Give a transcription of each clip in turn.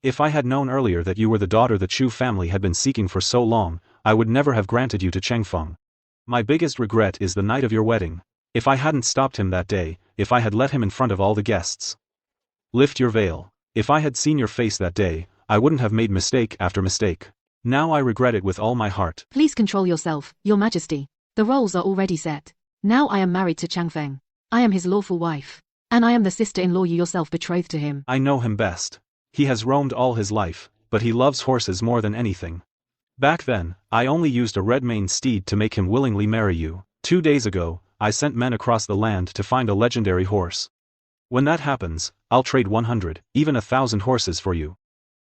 If I had known earlier that you were the daughter the Chu family had been seeking for so long, I would never have granted you to Chengfeng. My biggest regret is the night of your wedding. If I hadn't stopped him that day, if I had let him in front of all the guests. Lift your veil. If I had seen your face that day, I wouldn't have made mistake after mistake. Now I regret it with all my heart. Please control yourself, Your Majesty. The roles are already set. Now I am married to Changfeng. I am his lawful wife. And I am the sister-in-law you yourself betrothed to him. I know him best. He has roamed all his life, but he loves horses more than anything. Back then, I only used a red-maned steed to make him willingly marry you. 2 days ago, I sent men across the land to find a legendary horse. When that happens, I'll trade 100, even 1,000 horses for you.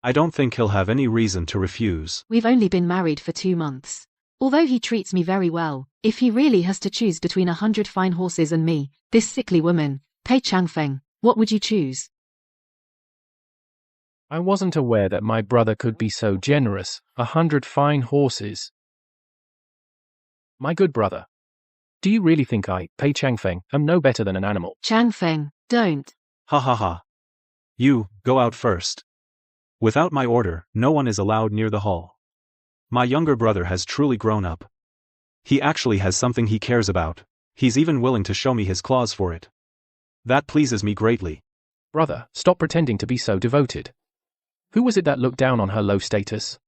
I don't think he'll have any reason to refuse. We've only been married for 2 months. Although he treats me very well, if he really has to choose between 100 fine horses and me, this sickly woman, Pei Changfeng, what would you choose? I wasn't aware that my brother could be so generous. 100 fine horses. My good brother. Do you really think I, Pei Changfeng, am no better than an animal? Changfeng, don't. Ha ha ha. You, go out first. Without my order, no one is allowed near the hall. My younger brother has truly grown up. He actually has something he cares about. He's even willing to show me his claws for it. That pleases me greatly. Brother, stop pretending to be so devoted. Who was it that looked down on her low status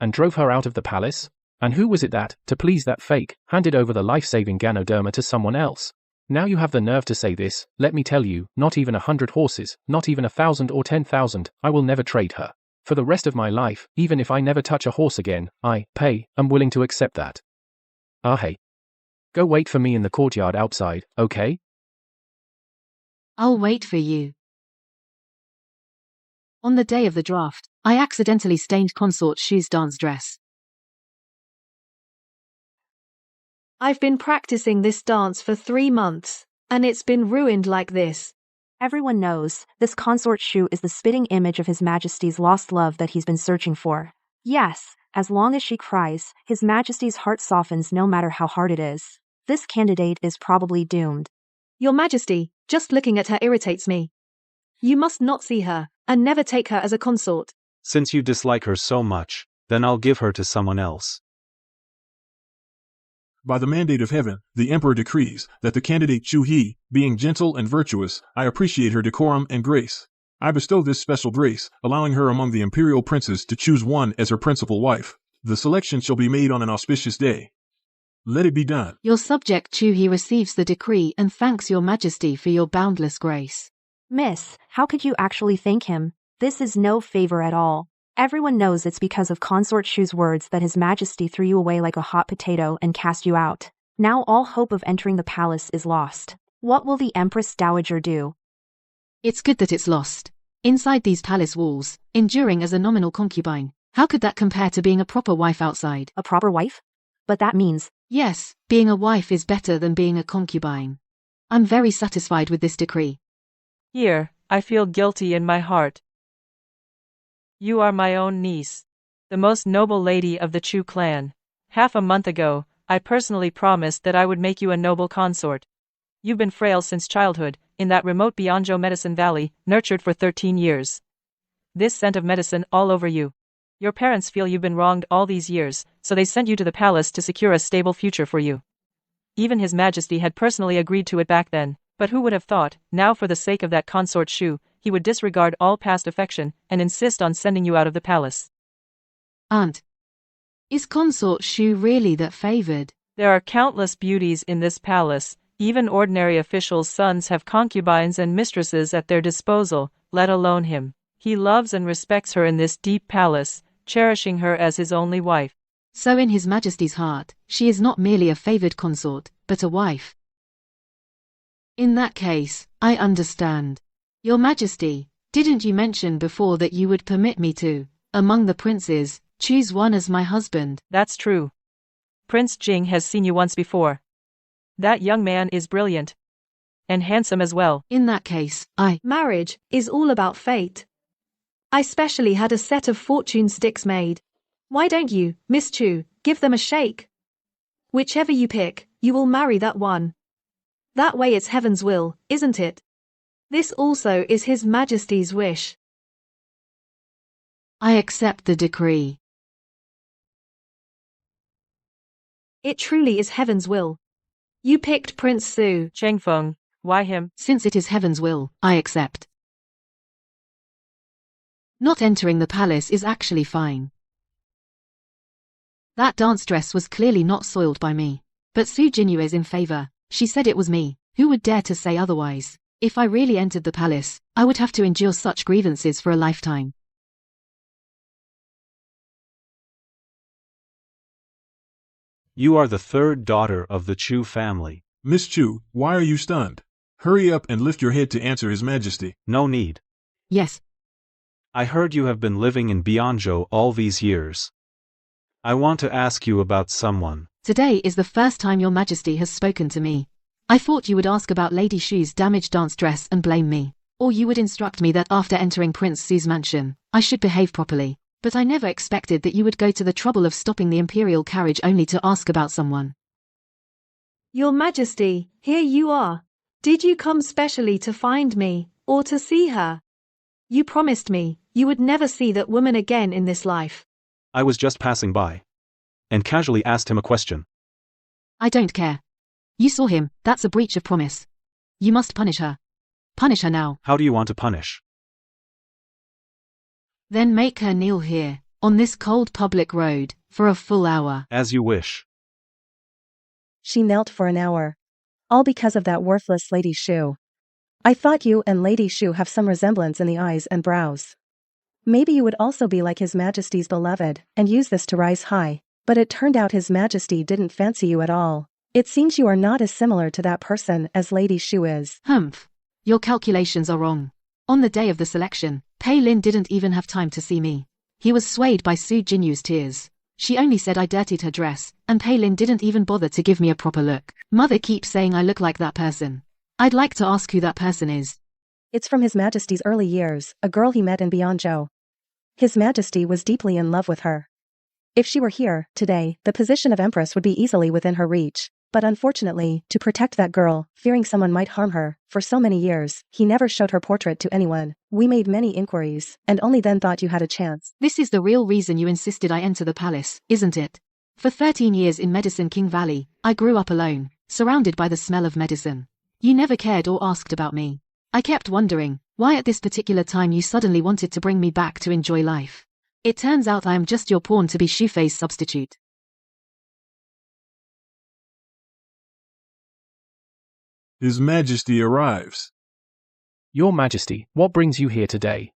and drove her out of the palace? And who was it that, to please that fake, handed over the life-saving Ganoderma to someone else? Now you have the nerve to say this. Let me tell you, not even 100 horses, not even 1,000 or 10,000, I will never trade her. For the rest of my life, even if I never touch a horse again, I, Pei, am willing to accept that. Ah hey. Go wait for me in the courtyard outside, okay? I'll wait for you. On the day of the draft, I accidentally stained Consort Shu's dance dress. I've been practicing this dance for 3 months, and it's been ruined like this. Everyone knows, this consort Shu is the spitting image of His Majesty's lost love that he's been searching for. Yes, as long as she cries, His Majesty's heart softens no matter how hard it is. This candidate is probably doomed. Your Majesty, just looking at her irritates me. You must not see her, and never take her as a consort. Since you dislike her so much, then I'll give her to someone else. By the mandate of heaven, the Emperor decrees that the candidate Chu He, being gentle and virtuous, I appreciate her decorum and grace. I bestow this special grace, allowing her among the imperial princes to choose one as her principal wife. The selection shall be made on an auspicious day. Let it be done. Your subject Chu He receives the decree and thanks Your Majesty for your boundless grace. Miss, how could you actually thank him? This is no favor at all. Everyone knows it's because of Consort Shu's words that His Majesty threw you away like a hot potato and cast you out. Now all hope of entering the palace is lost. What will the Empress Dowager do? It's good that it's lost. Inside these palace walls, enduring as a nominal concubine, how could that compare to being a proper wife outside? A proper wife? But that means... Yes, being a wife is better than being a concubine. I'm very satisfied with this decree. Here, I feel guilty in my heart. You are my own niece, the most noble lady of the Chu clan. Half a month ago, I personally promised that I would make you a noble consort. You've been frail since childhood, in that remote Bianzhou medicine valley, nurtured for 13 years. This scent of medicine all over you. Your parents feel you've been wronged all these years, so they sent you to the palace to secure a stable future for you. Even His Majesty had personally agreed to it back then, but who would have thought, now for the sake of that consort Shu, he would disregard all past affection and insist on sending you out of the palace. Aunt, is Consort Shu really that favored? There are countless beauties in this palace. Even ordinary officials' sons have concubines and mistresses at their disposal, let alone him. He loves and respects her in this deep palace, cherishing her as his only wife. So in His Majesty's heart, she is not merely a favored consort, but a wife. In that case, I understand. Your Majesty, didn't you mention before that you would permit me to, among the princes, choose one as my husband? That's true. Prince Jing has seen you once before. That young man is brilliant. And handsome as well. In that case, Marriage is all about fate. I specially had a set of fortune sticks made. Why don't you, Miss Chu, give them a shake? Whichever you pick, you will marry that one. That way it's heaven's will, isn't it? This also is His Majesty's wish. I accept the decree. It truly is heaven's will. You picked Prince Su. Changfeng, why him? Since it is heaven's will, I accept. Not entering the palace is actually fine. That dance dress was clearly not soiled by me. But Su Jinyu is in favor. She said it was me. Who would dare to say otherwise? If I really entered the palace, I would have to endure such grievances for a lifetime. You are the third daughter of the Chu family. Miss Chu, why are you stunned? Hurry up and lift your head to answer His Majesty. No need. Yes. I heard you have been living in Bianzhou all these years. I want to ask you about someone. Today is the first time Your Majesty has spoken to me. I thought you would ask about Lady Shu's damaged dance dress and blame me. Or you would instruct me that after entering Prince Su's mansion, I should behave properly. But I never expected that you would go to the trouble of stopping the imperial carriage only to ask about someone. Your Majesty, here you are. Did you come specially to find me, or to see her? You promised me you would never see that woman again in this life. I was just passing by. And casually asked him a question. I don't care. You saw him, that's a breach of promise. You must punish her. Punish her now. How do you want to punish? Then make her kneel here, on this cold public road, for a full hour. As you wish. She knelt for an hour. All because of that worthless Lady Shu. I thought you and Lady Shu have some resemblance in the eyes and brows. Maybe you would also be like His Majesty's beloved, and use this to rise high. But it turned out His Majesty didn't fancy you at all. It seems you are not as similar to that person as Lady Shu is. Humph. Your calculations are wrong. On the day of the selection, Pei Lin didn't even have time to see me. He was swayed by Su Jinyu's tears. She only said I dirtied her dress, and Pei Lin didn't even bother to give me a proper look. Mother keeps saying I look like that person. I'd like to ask who that person is. It's from His Majesty's early years, a girl he met in Bianzhou. His Majesty was deeply in love with her. If she were here, today, the position of Empress would be easily within her reach. But unfortunately, to protect that girl, fearing someone might harm her, for so many years, he never showed her portrait to anyone. We made many inquiries, and only then thought you had a chance. This is the real reason you insisted I enter the palace, isn't it? For 13 years in Medicine King Valley, I grew up alone, surrounded by the smell of medicine. You never cared or asked about me. I kept wondering, why at this particular time you suddenly wanted to bring me back to enjoy life. It turns out I am just your pawn to be Shufei's substitute. His Majesty arrives. Your Majesty, what brings you here today?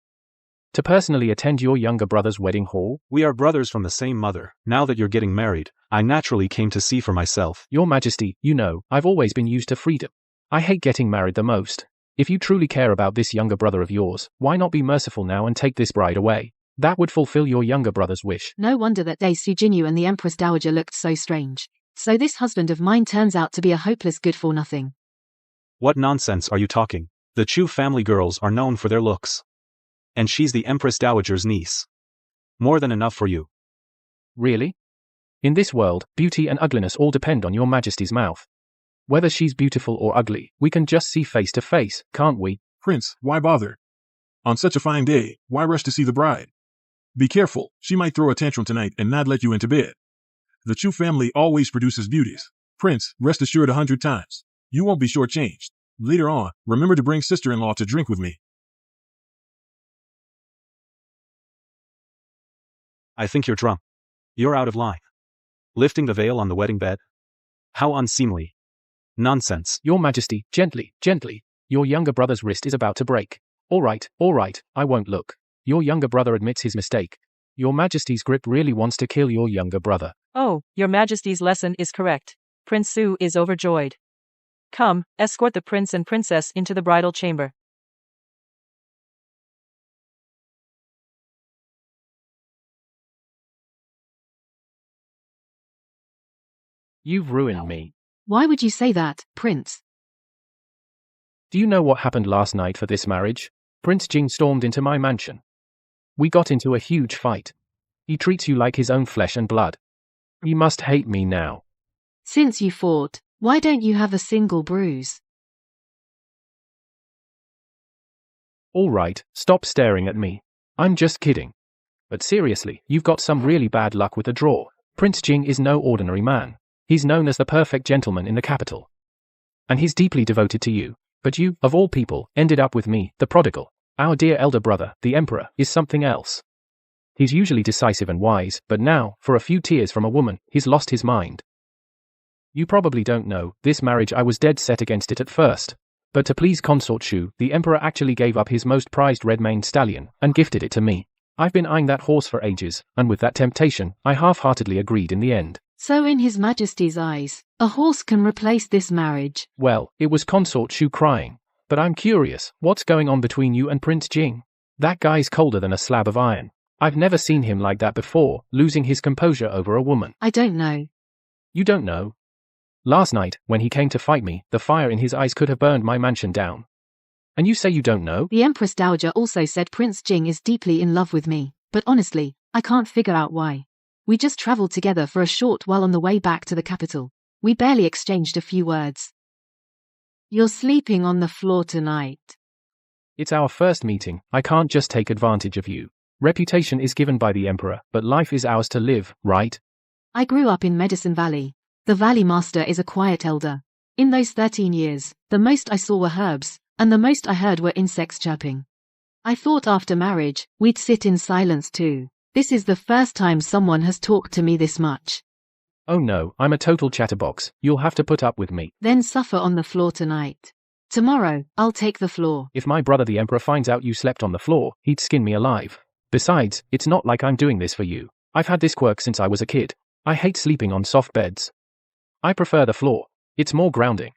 To personally attend your younger brother's wedding hall? We are brothers from the same mother. Now that you're getting married, I naturally came to see for myself. Your Majesty, you know, I've always been used to freedom. I hate getting married the most. If you truly care about this younger brother of yours, why not be merciful now and take this bride away? That would fulfill your younger brother's wish. No wonder that day Su Jinyu and the Empress Dowager looked so strange. So this husband of mine turns out to be a hopeless good-for-nothing. What nonsense are you talking? The Chu family girls are known for their looks. And she's the Empress Dowager's niece. More than enough for you. Really? In this world, beauty and ugliness all depend on your Majesty's mouth. Whether she's beautiful or ugly, we can just see face to face, can't we? Prince, why bother? On such a fine day, why rush to see the bride? Be careful, she might throw a tantrum tonight and not let you into bed. The Chu family always produces beauties. Prince, rest assured 100 times. You won't be shortchanged. Later on, remember to bring sister-in-law to drink with me. I think you're drunk. You're out of line. Lifting the veil on the wedding bed? How unseemly. Nonsense. Your Majesty, gently, gently. Your younger brother's wrist is about to break. All right, I won't look. Your younger brother admits his mistake. Your Majesty's grip really wants to kill your younger brother. Oh, Your Majesty's lesson is correct. Prince Su is overjoyed. Come, escort the prince and princess into the bridal chamber. You've ruined me. Why would you say that, Prince? Do you know what happened last night for this marriage? Prince Jing stormed into my mansion. We got into a huge fight. He treats you like his own flesh and blood. You must hate me now. Since you fought, why don't you have a single bruise? All right, stop staring at me. I'm just kidding. But seriously, you've got some really bad luck with the draw. Prince Jing is no ordinary man. He's known as the perfect gentleman in the capital. And he's deeply devoted to you. But you, of all people, ended up with me, the prodigal. Our dear elder brother, the Emperor, is something else. He's usually decisive and wise, but now, for a few tears from a woman, he's lost his mind. You probably don't know, this marriage I was dead set against it at first. But to please Consort Shu, the Emperor actually gave up his most prized red-maned stallion, and gifted it to me. I've been eyeing that horse for ages, and with that temptation, I half-heartedly agreed in the end. So in His Majesty's eyes, a horse can replace this marriage? Well, it was Consort Shu crying. But I'm curious, what's going on between you and Prince Jing? That guy's colder than a slab of iron. I've never seen him like that before, losing his composure over a woman. I don't know. You don't know? Last night, when he came to fight me, the fire in his eyes could have burned my mansion down. And you say you don't know? The Empress Dowager also said Prince Jing is deeply in love with me, but honestly, I can't figure out why. We just traveled together for a short while on the way back to the capital. We barely exchanged a few words. You're sleeping on the floor tonight. It's our first meeting, I can't just take advantage of you. Reputation is given by the Emperor, but life is ours to live, right? I grew up in Medicine Valley. The Valley Master is a quiet elder. In those 13 years, the most I saw were herbs, and the most I heard were insects chirping. I thought after marriage, we'd sit in silence too. This is the first time someone has talked to me this much. Oh no, I'm a total chatterbox, you'll have to put up with me. Then suffer on the floor tonight. Tomorrow, I'll take the floor. If my brother the Emperor finds out you slept on the floor, he'd skin me alive. Besides, it's not like I'm doing this for you. I've had this quirk since I was a kid. I hate sleeping on soft beds. I prefer the floor. It's more grounding.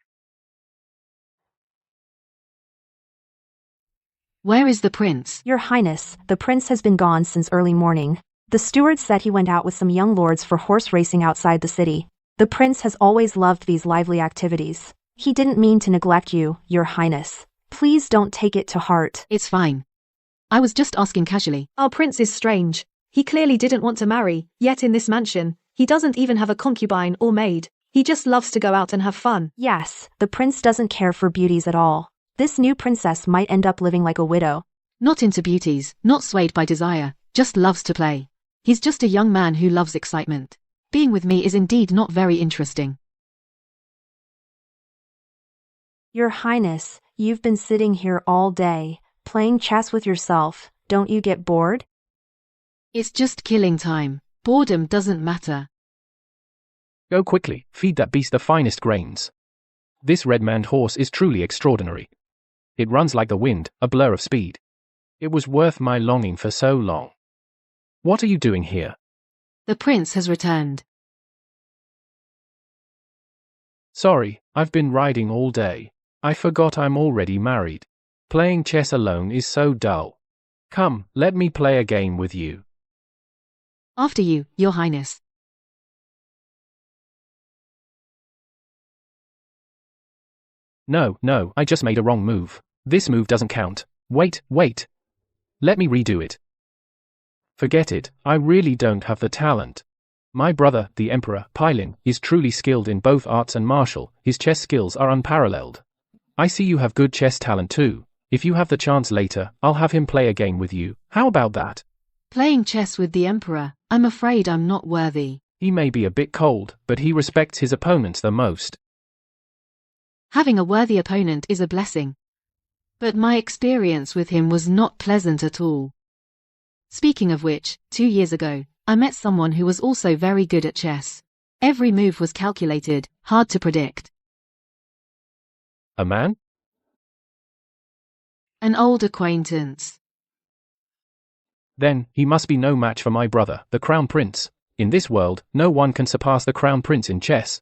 Where is the prince? Your Highness, the prince has been gone since early morning. The steward said he went out with some young lords for horse racing outside the city. The prince has always loved these lively activities. He didn't mean to neglect you, Your Highness. Please don't take it to heart. It's fine. I was just asking casually. Our prince is strange. He clearly didn't want to marry, yet in this mansion, he doesn't even have a concubine or maid. He just loves to go out and have fun. Yes, the prince doesn't care for beauties at all. This new princess might end up living like a widow. Not into beauties, not swayed by desire, just loves to play. He's just a young man who loves excitement. Being with me is indeed not very interesting. Your Highness, you've been sitting here all day, playing chess with yourself. Don't you get bored? It's just killing time. Boredom doesn't matter. Go quickly, feed that beast the finest grains. This red-maned horse is truly extraordinary. It runs like the wind, a blur of speed. It was worth my longing for so long. What are you doing here? The prince has returned. Sorry, I've been riding all day. I forgot I'm already married. Playing chess alone is so dull. Come, let me play a game with you. After you, Your Highness. No, I just made a wrong move. This move doesn't count. Wait. Let me redo it. Forget it, I really don't have the talent. My brother, the Emperor, Pylin, is truly skilled in both arts and martial. His chess skills are unparalleled. I see you have good chess talent too. If you have the chance later, I'll have him play a game with you. How about that? Playing chess with the Emperor, I'm afraid I'm not worthy. He may be a bit cold, but he respects his opponents the most. Having a worthy opponent is a blessing. But my experience with him was not pleasant at all. Speaking of which, 2 years ago, I met someone who was also very good at chess. Every move was calculated, hard to predict. A man? An old acquaintance. Then, he must be no match for my brother, the Crown Prince. In this world, no one can surpass the Crown Prince in chess.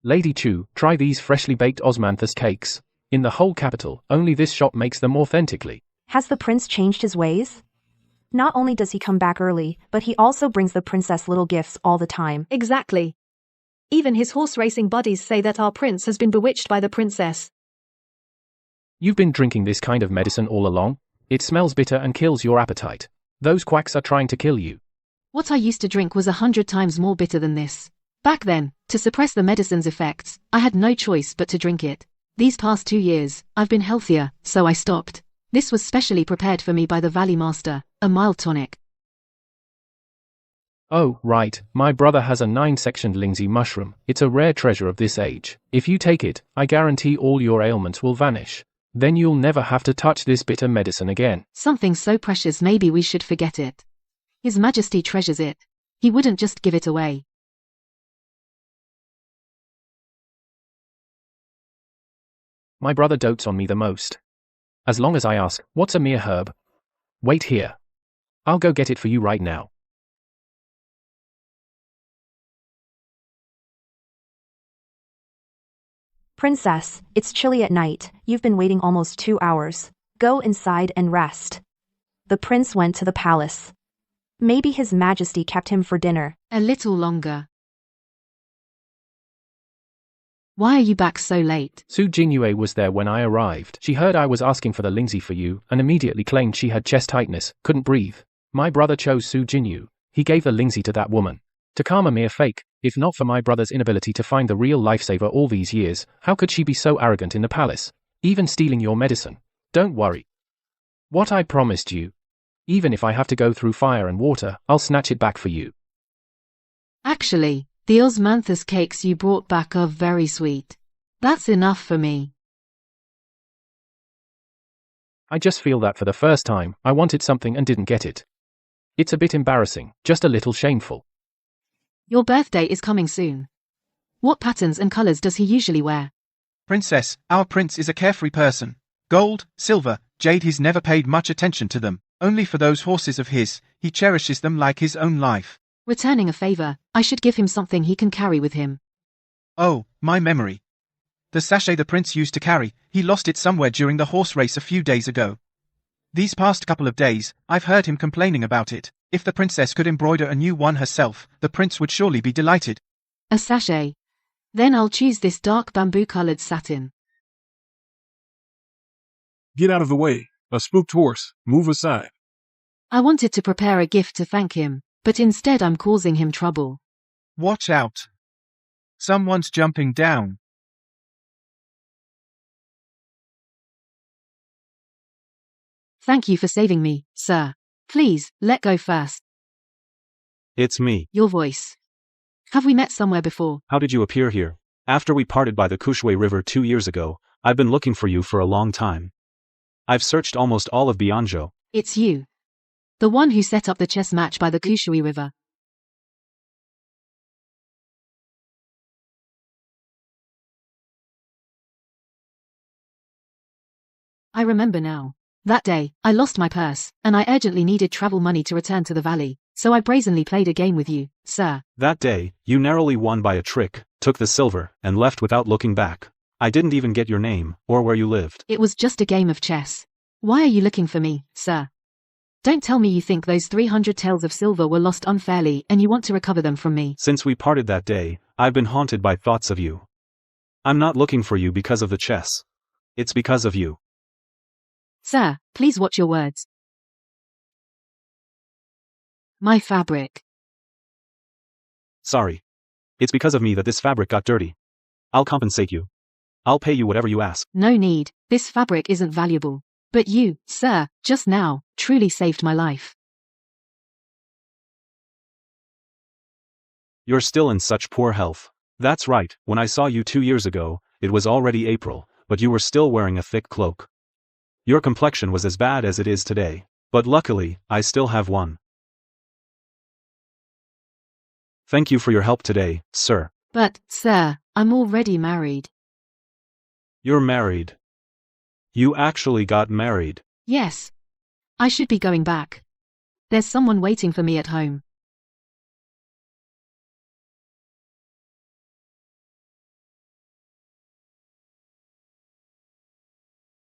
Lady Chu, try these freshly baked osmanthus cakes. In the whole capital, only this shop makes them authentically. Has the prince changed his ways? Not only does he come back early, but he also brings the princess little gifts all the time. Exactly. Even his horse racing buddies say that our prince has been bewitched by the princess. You've been drinking this kind of medicine all along? It smells bitter and kills your appetite. Those quacks are trying to kill you. What I used to drink was 100 times more bitter than this. Back then, to suppress the medicine's effects, I had no choice but to drink it. These past 2 years, I've been healthier, so I stopped. This was specially prepared for me by the Valley Master, a mild tonic. Oh, right, my brother has a 9-sectioned Lingzi mushroom. It's a rare treasure of this age. If you take it, I guarantee all your ailments will vanish. Then you'll never have to touch this bitter medicine again. Something so precious, maybe we should forget it. His Majesty treasures it. He wouldn't just give it away. My brother dotes on me the most. As long as I ask, what's a mere herb? Wait here. I'll go get it for you right now. Princess, it's chilly at night. You've been waiting almost 2 hours. Go inside and rest. The prince went to the palace. Maybe His Majesty kept him for dinner. A little longer. Why are you back so late? Su Jingyue was there when I arrived. She heard I was asking for the Lingzi for you, and immediately claimed she had chest tightness, couldn't breathe. My brother chose Su Jinyu. He gave the Lingzi to that woman. To calm a mere fake. If not for my brother's inability to find the real lifesaver all these years, how could she be so arrogant in the palace? Even stealing your medicine. Don't worry. What I promised you. Even if I have to go through fire and water, I'll snatch it back for you. Actually, the osmanthus cakes you brought back are very sweet. That's enough for me. I just feel that for the first time, I wanted something and didn't get it. It's a bit embarrassing, just a little shameful. Your birthday is coming soon. What patterns and colors does he usually wear? Princess, our prince is a carefree person. Gold, silver, jade, he's never paid much attention to them. Only for those horses of his, he cherishes them like his own life. Returning a favor, I should give him something he can carry with him. Oh, my memory. The sachet the prince used to carry, he lost it somewhere during the horse race a few days ago. These past couple of days, I've heard him complaining about it. If the princess could embroider a new one herself, the prince would surely be delighted. A sachet. Then I'll choose this dark bamboo-colored satin. Get out of the way. A spooked horse. Move aside. I wanted to prepare a gift to thank him, but instead I'm causing him trouble. Watch out. Someone's jumping down. Thank you for saving me, sir. Please, let go first. It's me. Your voice. Have we met somewhere before? How did you appear here? After we parted by the Kushui River 2 years ago, I've been looking for you for a long time. I've searched almost all of Bianzhou. It's you. The one who set up the chess match by the Kushui River. I remember now. That day, I lost my purse, and I urgently needed travel money to return to the valley, so I brazenly played a game with you, sir. That day, you narrowly won by a trick, took the silver, and left without looking back. I didn't even get your name, or where you lived. It was just a game of chess. Why are you looking for me, sir? Don't tell me you think those 300 taels of silver were lost unfairly and you want to recover them from me. Since we parted that day, I've been haunted by thoughts of you. I'm not looking for you because of the chess. It's because of you. Sir, please watch your words. My fabric. Sorry. It's because of me that this fabric got dirty. I'll compensate you. I'll pay you whatever you ask. No need, this fabric isn't valuable. But you, sir, just now, truly saved my life. You're still in such poor health. That's right, when I saw you 2 years ago, it was already April, but you were still wearing a thick cloak. Your complexion was as bad as it is today, but luckily, I still have one. Thank you for your help today, sir. But, sir, I'm already married. You're married. You actually got married. Yes. I should be going back. There's someone waiting for me at home.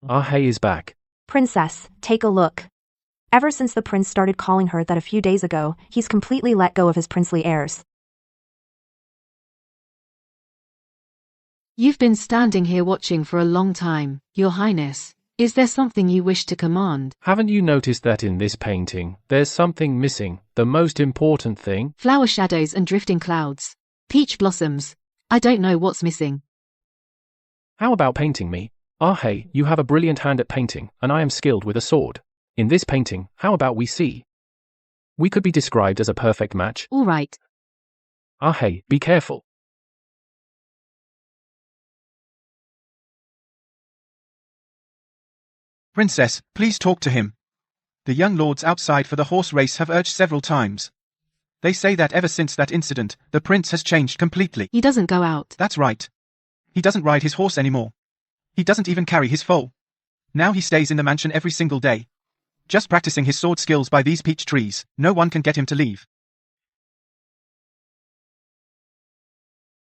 Ah Hey is back. Princess, take a look. Ever since the prince started calling her that a few days ago, he's completely let go of his princely airs. You've been standing here watching for a long time, Your Highness. Is there something you wish to command? Haven't you noticed that in this painting, there's something missing, the most important thing? Flower shadows and drifting clouds. Peach blossoms. I don't know what's missing. How about painting me? Ah hey, you have a brilliant hand at painting, and I am skilled with a sword. In this painting, how about we see? We could be described as a perfect match. All right. Ah hey, be careful. Princess, please talk to him. The young lords outside for the horse race have urged several times. They say that ever since that incident, the prince has changed completely. He doesn't go out. That's right. He doesn't ride his horse anymore. He doesn't even carry his foal. Now he stays in the mansion every single day. Just practicing his sword skills by these peach trees. No one can get him to leave.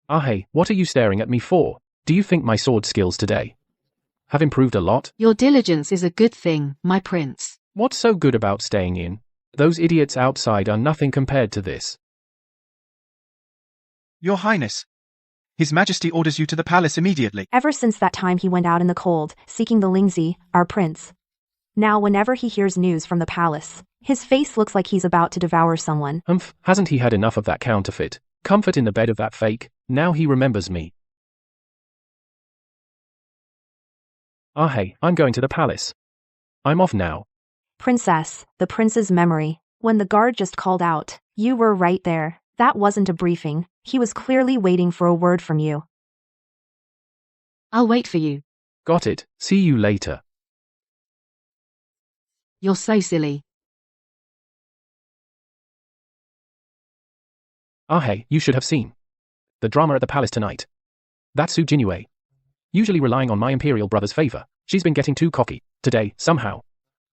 Ah hey, what are you staring at me for? Do you think my sword skills today have improved a lot? Your diligence is a good thing, my prince. What's so good about staying in? Those idiots outside are nothing compared to this. Your Highness. His Majesty orders you to the palace immediately. Ever since that time he went out in the cold, seeking the Lingzi, our prince. Now whenever he hears news from the palace, his face looks like he's about to devour someone. Hasn't he had enough of that counterfeit comfort in the bed of that fake? Now he remembers me. Ah hey, I'm going to the palace. I'm off now. Princess, the prince's memory. When the guard just called out, you were right there. That wasn't a briefing. He was clearly waiting for a word from you. I'll wait for you. Got it. See you later. You're so silly. Ah hey, you should have seen the drama at the palace tonight. That Su Jinue, usually relying on my imperial brother's favor, she's been getting too cocky. Today, somehow,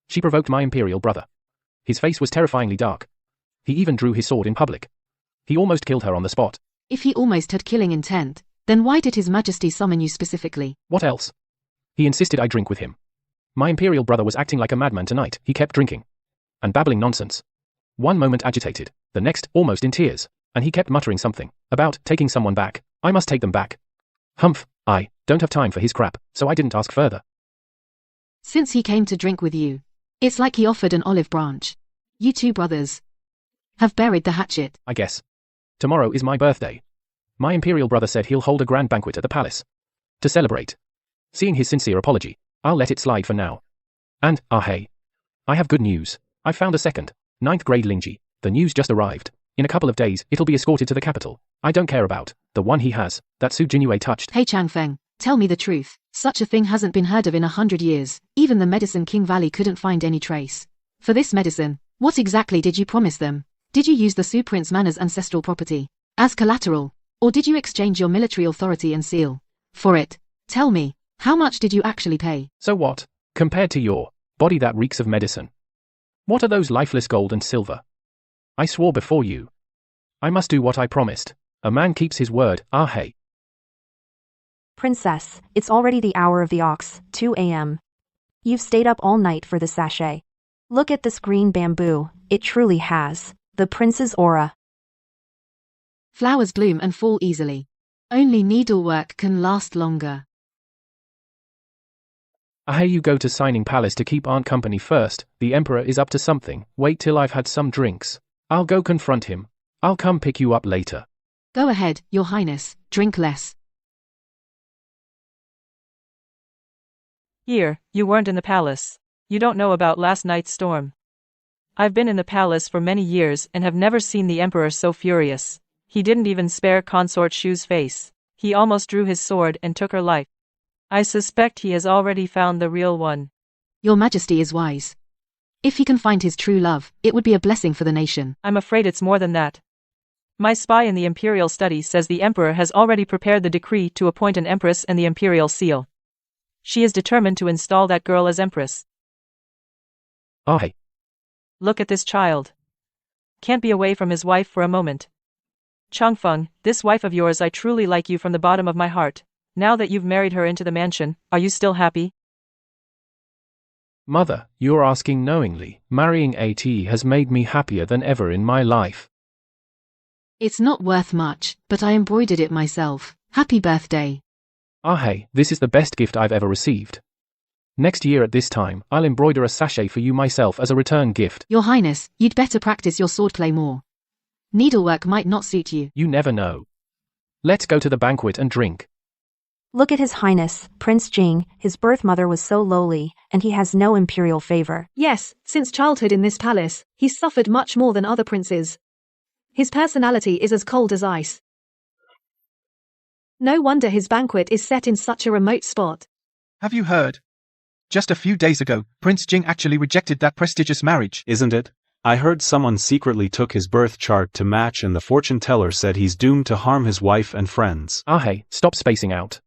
she provoked my imperial brother. His face was terrifyingly dark. He even drew his sword in public. He almost killed her on the spot. If he almost had killing intent, then why did His Majesty summon you specifically? What else? He insisted I drink with him. My imperial brother was acting like a madman tonight. He kept drinking and babbling nonsense. One moment agitated, the next almost in tears, and he kept muttering something about taking someone back. I must take them back. I don't have time for his crap, so I didn't ask further. Since he came to drink with you, it's like he offered an olive branch. You two brothers have buried the hatchet. I guess. Tomorrow is my birthday. My imperial brother said he'll hold a grand banquet at the palace to celebrate. Seeing his sincere apology, I'll let it slide for now. And, ah hey, I have good news. I found a second, 9th grade Lingji. The news just arrived. In a couple of days, it'll be escorted to the capital. I don't care about the one he has, that Su Jinue touched. Hey Changfeng, tell me the truth. Such a thing hasn't been heard of in 100 years. Even the Medicine King Valley couldn't find any trace. For this medicine, what exactly did you promise them? Did you use the Su Prince Manor's ancestral property as collateral? Or did you exchange your military authority and seal for it? Tell me, how much did you actually pay? So what, compared to your body that reeks of medicine? What are those lifeless gold and silver? I swore before you. I must do what I promised. A man keeps his word, ah hey. Princess, it's already the hour of the ox, 2 a.m. You've stayed up all night for the sachet. Look at this green bamboo, it truly has the prince's aura. Flowers bloom and fall easily. Only needlework can last longer. Ah hey, you go to Signing Palace to keep Aunt company first. The Emperor is up to something. Wait till I've had some drinks. I'll go confront him. I'll come pick you up later. Go ahead, Your Highness, drink less. Here, you weren't in the palace. You don't know about last night's storm. I've been in the palace for many years and have never seen the Emperor so furious. He didn't even spare Consort Shu's face. He almost drew his sword and took her life. I suspect he has already found the real one. Your Majesty is wise. If he can find his true love, it would be a blessing for the nation. I'm afraid it's more than that. My spy in the Imperial Study says the Emperor has already prepared the decree to appoint an Empress and the Imperial Seal. She is determined to install that girl as Empress. Ah hey. Look at this child. Can't be away from his wife for a moment. Changfeng, this wife of yours, I truly like you from the bottom of my heart. Now that you've married her into the mansion, are you still happy? Mother, you're asking knowingly. Marrying AT has made me happier than ever in my life. It's not worth much, but I embroidered it myself. Happy birthday. Ah hey, this is the best gift I've ever received. Next year at this time, I'll embroider a sachet for you myself as a return gift. Your Highness, you'd better practice your swordplay more. Needlework might not suit you. You never know. Let's go to the banquet and drink. Look at His Highness, Prince Jing, his birth mother was so lowly, and he has no imperial favor. Yes, since childhood in this palace, he's suffered much more than other princes. His personality is as cold as ice. No wonder his banquet is set in such a remote spot. Have you heard? Just a few days ago, Prince Jing actually rejected that prestigious marriage. Isn't it? I heard someone secretly took his birth chart to match and the fortune teller said he's doomed to harm his wife and friends. Ah hey, stop spacing out.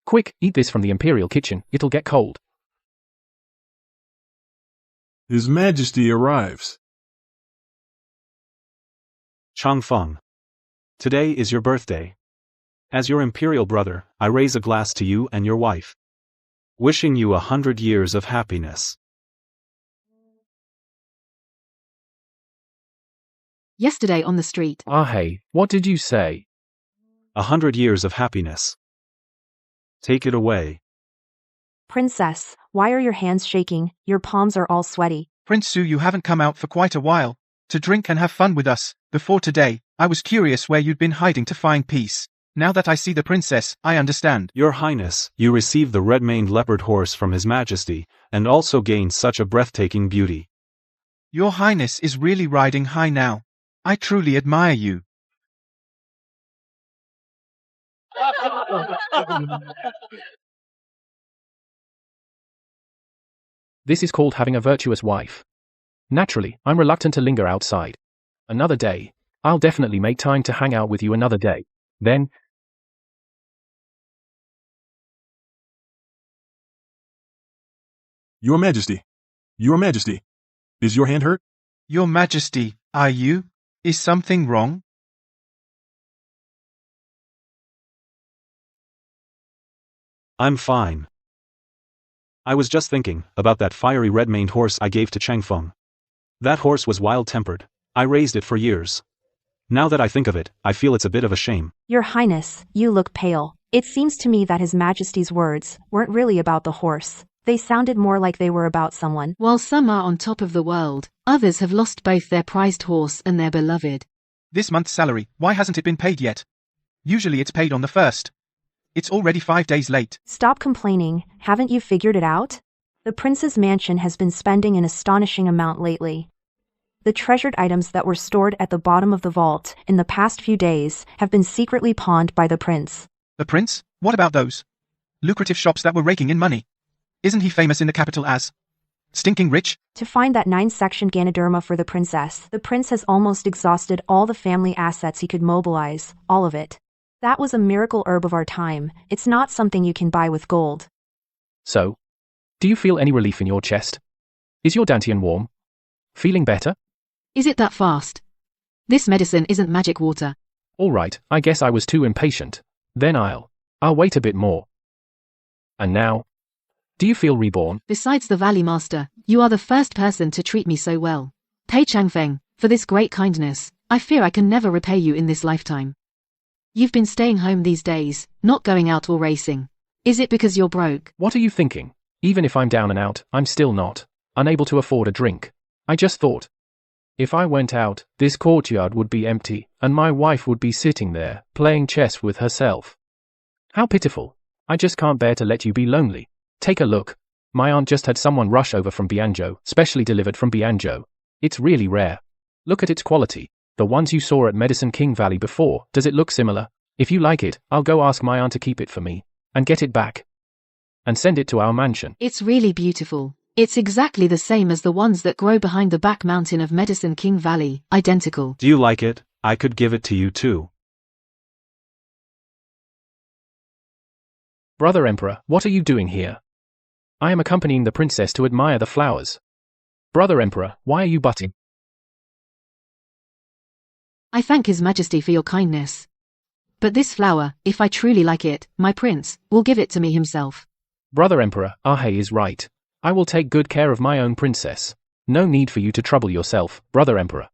Quick, eat this from the imperial kitchen, it'll get cold. His Majesty arrives. Changfeng. Today is your birthday. As your imperial brother, I raise a glass to you and your wife. Wishing you 100 years of happiness. Yesterday on the street. Ah hey, what did you say? 100 years of happiness. Take it away. Princess, why are your hands shaking? Your palms are all sweaty. Prince Su, you haven't come out for quite a while to drink and have fun with us. Before today, I was curious where you'd been hiding to find peace. Now that I see the princess, I understand. Your Highness, you received the red-maned leopard horse from His Majesty, and also gained such a breathtaking beauty. Your Highness is really riding high now. I truly admire you. This is called having a virtuous wife. Naturally, I'm reluctant to linger outside. Another day. I'll definitely make time to hang out with you another day. Then, Your Majesty. Your Majesty. Is your hand hurt? Your Majesty, are you? Is something wrong? I'm fine. I was just thinking about that fiery red-maned horse I gave to Changfeng. That horse was wild-tempered. I raised it for years. Now that I think of it, I feel it's a bit of a shame. Your Highness, you look pale. It seems to me that His Majesty's words weren't really about the horse. They sounded more like they were about someone. While some are on top of the world, others have lost both their prized horse and their beloved. This month's salary, why hasn't it been paid yet? Usually it's paid on the 1st. It's already 5 days late. Stop complaining, haven't you figured it out? The prince's mansion has been spending an astonishing amount lately. The treasured items that were stored at the bottom of the vault in the past few days have been secretly pawned by the prince. The prince? What about those lucrative shops that were raking in money? Isn't he famous in the capital as stinking rich? To find that 9-section Ganoderma for the princess, the prince has almost exhausted all the family assets he could mobilize, all of it. That was a miracle herb of our time. It's not something you can buy with gold. so? Do you feel any relief in your chest? Is your dantian warm? Feeling better? Is it that fast? This medicine isn't magic water. Alright, I guess I was too impatient. Then I'll wait a bit more. And now? Do you feel reborn? Besides the Valley Master, you are the first person to treat me so well. Pei Changfeng, for this great kindness, I fear I can never repay you in this lifetime. You've been staying home these days, not going out or racing. Is it because you're broke? What are you thinking? Even if I'm down and out, I'm still not unable to afford a drink. I just thought, if I went out, this courtyard would be empty, and my wife would be sitting there, playing chess with herself. How pitiful. I just can't bear to let you be lonely. Take a look. My aunt just had someone rush over from Bianzhou, specially delivered from Bianzhou. It's really rare. Look at its quality. The ones you saw at Medicine King Valley before, does it look similar? If you like it, I'll go ask my aunt to keep it for me, and get it back. And send it to our mansion. It's really beautiful. It's exactly the same as the ones that grow behind the back mountain of Medicine King Valley, identical. Do you like it? I could give it to you too. Brother Emperor, what are you doing here? I am accompanying the princess to admire the flowers. Brother Emperor, why are you butting? I thank His Majesty for your kindness. But this flower, if I truly like it, my prince will give it to me himself. Brother Emperor, Ahe is right. I will take good care of my own princess. No need for you to trouble yourself, Brother Emperor.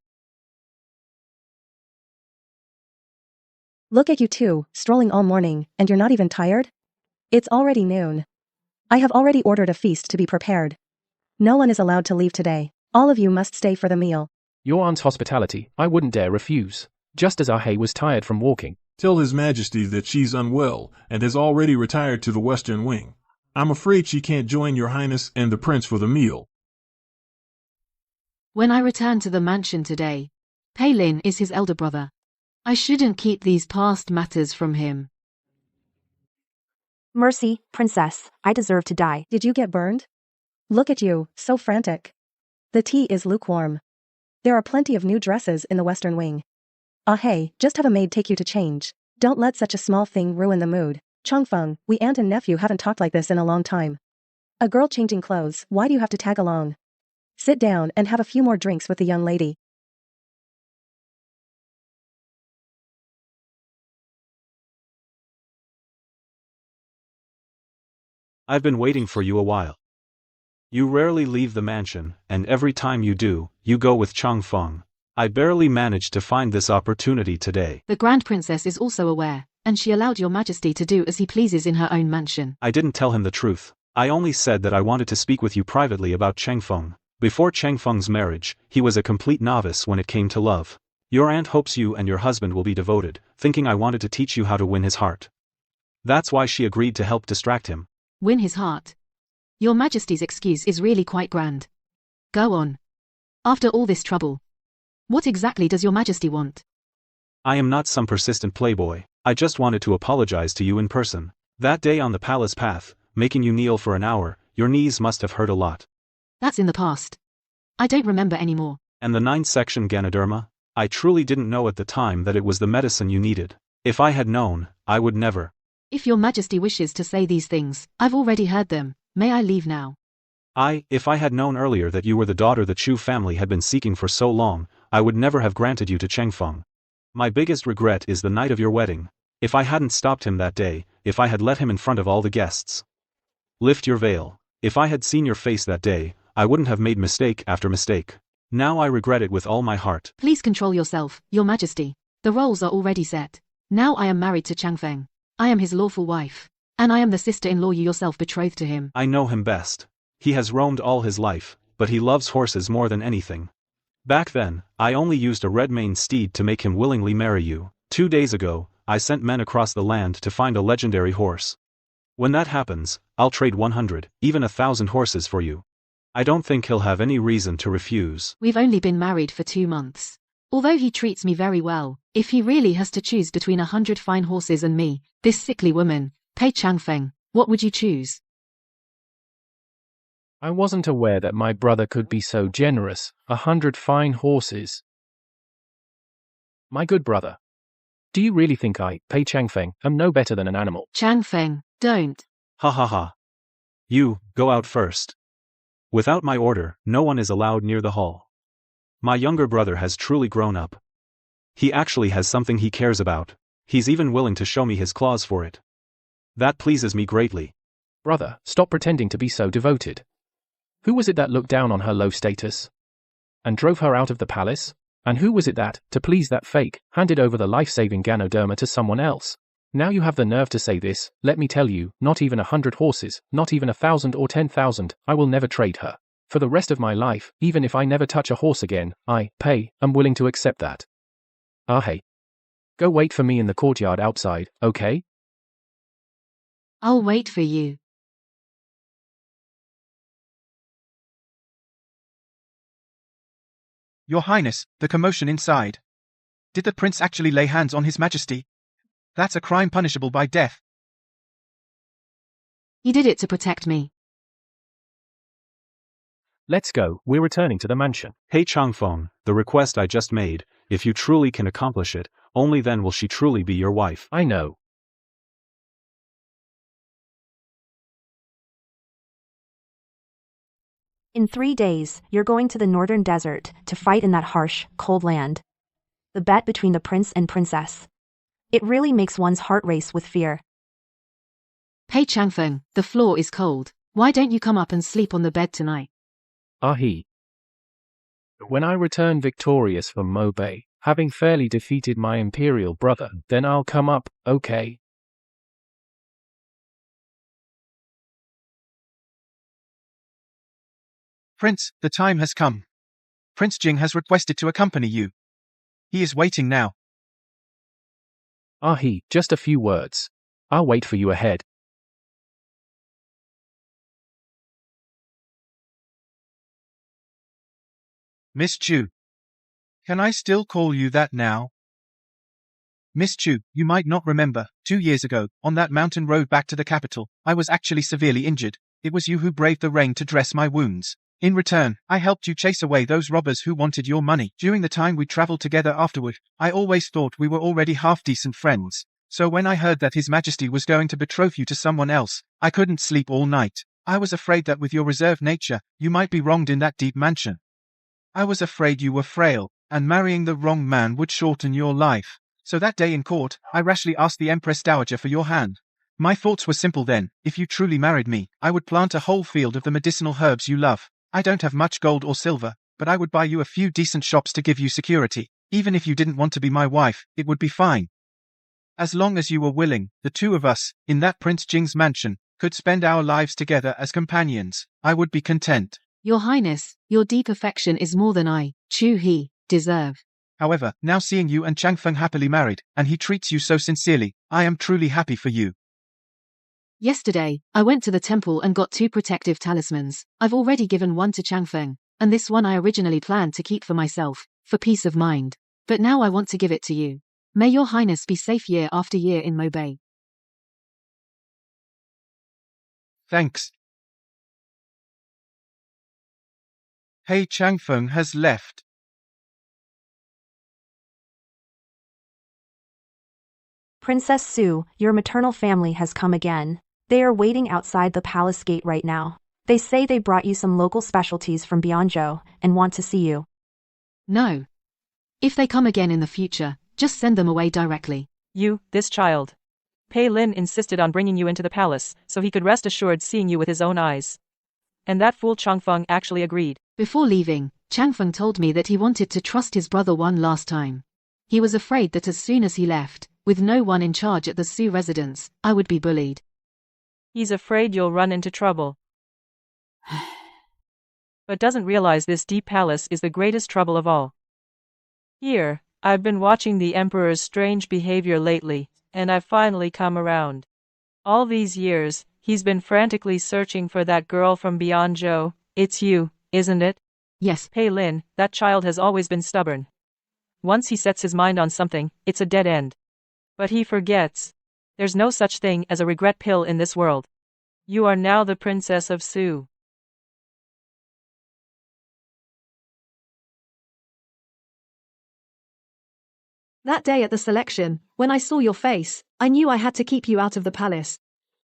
Look at you two, strolling all morning, and you're not even tired? It's already noon. I have already ordered a feast to be prepared. No one is allowed to leave today. All of you must stay for the meal. Your aunt's hospitality, I wouldn't dare refuse. Just as Ahe was tired from walking, Tell His Majesty that she's unwell and has already retired to the Western Wing. I'm afraid she can't join Your Highness and the Prince for the meal. When I return to the mansion today, Palin is his elder brother. I shouldn't keep these past matters from him. Mercy, princess, I deserve to die. Did you get burned? Look at you, so frantic. The tea is lukewarm. There are plenty of new dresses in the Western Wing. Ah hey, just have a maid take you to change. Don't let such a small thing ruin the mood. Changfeng, we aunt and nephew haven't talked like this in a long time. A girl changing clothes, why do you have to tag along? Sit down and have a few more drinks with the young lady. I've been waiting for you a while. You rarely leave the mansion, and every time you do, you go with Changfeng. I barely managed to find this opportunity today. The Grand Princess is also aware, and she allowed your majesty to do as he pleases in her own mansion. I didn't tell him the truth. I only said that I wanted to speak with you privately about Changfeng. Before Changfeng's marriage, he was a complete novice when it came to love. Your aunt hopes you and your husband will be devoted, thinking I wanted to teach you how to win his heart. That's why she agreed to help distract him. Win his heart. Your majesty's excuse is really quite grand. Go on. After all this trouble, what exactly does your majesty want? I am not some persistent playboy. I just wanted to apologize to you in person. That day on the palace path, making you kneel for an hour, your knees must have hurt a lot. That's in the past. I don't remember anymore. And the 9th-section Ganoderma? I truly didn't know at the time that it was the medicine you needed. If I had known, I would never. If your majesty wishes to say these things, I've already heard them. May I leave now? If I had known earlier that you were the daughter the Chu family had been seeking for so long, I would never have granted you to Changfeng. My biggest regret is the night of your wedding. If I hadn't stopped him that day, if I had let him in front of all the guests. Lift your veil. If I had seen your face that day, I wouldn't have made mistake after mistake. Now I regret it with all my heart. Please control yourself, your majesty. The roles are already set. Now I am married to Changfeng. I am his lawful wife. And I am the sister-in-law you yourself betrothed to him. I know him best. He has roamed all his life, but he loves horses more than anything. Back then, I only used a red-maned steed to make him willingly marry you. 2 days ago, I sent men across the land to find a legendary horse. When that happens, I'll trade 100, even 1,000 horses for you. I don't think he'll have any reason to refuse. We've only been married for 2 months. Although he treats me very well, if he really has to choose between 100 fine horses and me, this sickly woman, Pei Changfeng, what would you choose? I wasn't aware that my brother could be so generous. 100 fine horses. My good brother. Do you really think I, Pei Changfeng, am no better than an animal? Changfeng, don't. Ha ha ha. You, go out first. Without my order, no one is allowed near the hall. My younger brother has truly grown up. He actually has something he cares about. He's even willing to show me his claws for it. That pleases me greatly. Brother, stop pretending to be so devoted. Who was it that looked down on her low status and drove her out of the palace? And who was it that, to please that fake, handed over the life-saving Ganoderma to someone else? Now you have the nerve to say this. Let me tell you, not even 100 horses, not even 1,000 or 10,000, I will never trade her. For the rest of my life, even if I never touch a horse again, I, Pei, am willing to accept that. Ah hey. Go wait for me in the courtyard outside, okay? I'll wait for you. Your Highness, the commotion inside. Did the prince actually lay hands on His Majesty? That's a crime punishable by death. He did it to protect me. Let's go, we're returning to the mansion. Hey Changfeng, the request I just made, if you truly can accomplish it, only then will she truly be your wife. I know. In 3 days, you're going to the northern desert to fight in that harsh, cold land. The bet between the prince and princess. It really makes one's heart race with fear. Pei Changfeng, the floor is cold. Why don't you come up and sleep on the bed tonight? Ah he. When I return victorious from Mo Bay, having fairly defeated my imperial brother, then I'll come up, okay? Prince, the time has come. Prince Jing has requested to accompany you. He is waiting now. Ah, just a few words. I'll wait for you ahead. Miss Chu. Can I still call you that now? Miss Chu, you might not remember, 2 years ago, on that mountain road back to the capital, I was actually severely injured. It was you who braved the rain to dress my wounds. In return, I helped you chase away those robbers who wanted your money. During the time we traveled together afterward, I always thought we were already half-decent friends. So when I heard that His Majesty was going to betroth you to someone else, I couldn't sleep all night. I was afraid that with your reserved nature, you might be wronged in that deep mansion. I was afraid you were frail, and marrying the wrong man would shorten your life. So that day in court, I rashly asked the Empress Dowager for your hand. My thoughts were simple then. If you truly married me, I would plant a whole field of the medicinal herbs you love. I don't have much gold or silver, but I would buy you a few decent shops to give you security. Even if you didn't want to be my wife, it would be fine. As long as you were willing, the two of us, in that Prince Jing's mansion, could spend our lives together as companions. I would be content. Your Highness, your deep affection is more than I, Chu He, deserve. However, now seeing you and Chang Feng happily married, and he treats you so sincerely, I am truly happy for you. Yesterday, I went to the temple and got 2 protective talismans. I've already given one to Chang Feng, and this one I originally planned to keep for myself, for peace of mind. But now I want to give it to you. May your Highness be safe year after year in Mo Bay. Thanks. Hey, Chang Feng has left. Princess Su, your maternal family has come again. They are waiting outside the palace gate right now. They say they brought you some local specialties from Bianzhou and want to see you. No. If they come again in the future, just send them away directly. You, this child. Pei Lin insisted on bringing you into the palace, so he could rest assured seeing you with his own eyes. And that fool Chang Feng actually agreed. Before leaving, Chang Feng told me that he wanted to trust his brother one last time. He was afraid that as soon as he left, with no one in charge at the Su residence, I would be bullied. He's afraid you'll run into trouble. But doesn't realize this deep palace is the greatest trouble of all. Here, I've been watching the Emperor's strange behavior lately, and I've finally come around. All these years, he's been frantically searching for that girl from Bianzhou. It's you, isn't it? Yes. Pei Lin, that child has always been stubborn. Once he sets his mind on something, it's a dead end. But he forgets. There's no such thing as a regret pill in this world. You are now the Princess of Su. That day at the selection, when I saw your face, I knew I had to keep you out of the palace.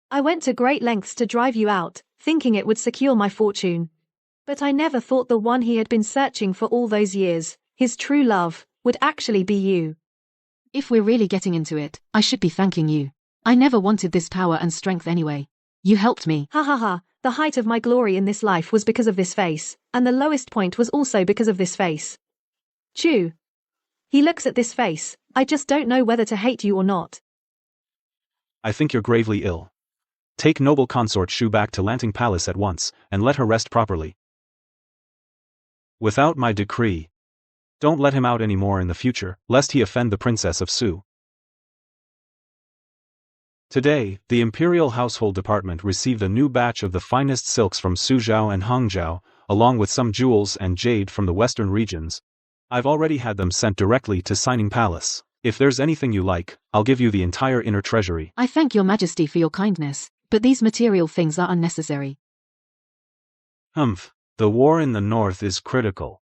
I went to great lengths to drive you out, thinking it would secure my fortune. But I never thought the one he had been searching for all those years, his true love, would actually be you. If we're really getting into it, I should be thanking you. I never wanted this power and strength anyway. You helped me. Ha ha ha, the height of my glory in this life was because of this face, and the lowest point was also because of this face. Chu. He looks at this face, I just don't know whether to hate you or not. I think you're gravely ill. Take noble consort Shu back to Lanting Palace at once, and let her rest properly. Without my decree. Don't let him out any more in the future, lest he offend the Princess of Su. Today, the Imperial Household Department received a new batch of the finest silks from Suzhou and Hangzhou, along with some jewels and jade from the western regions. I've already had them sent directly to Signing Palace. If there's anything you like, I'll give you the entire inner treasury. I thank your majesty for your kindness, but these material things are unnecessary. Humph, the war in the north is critical.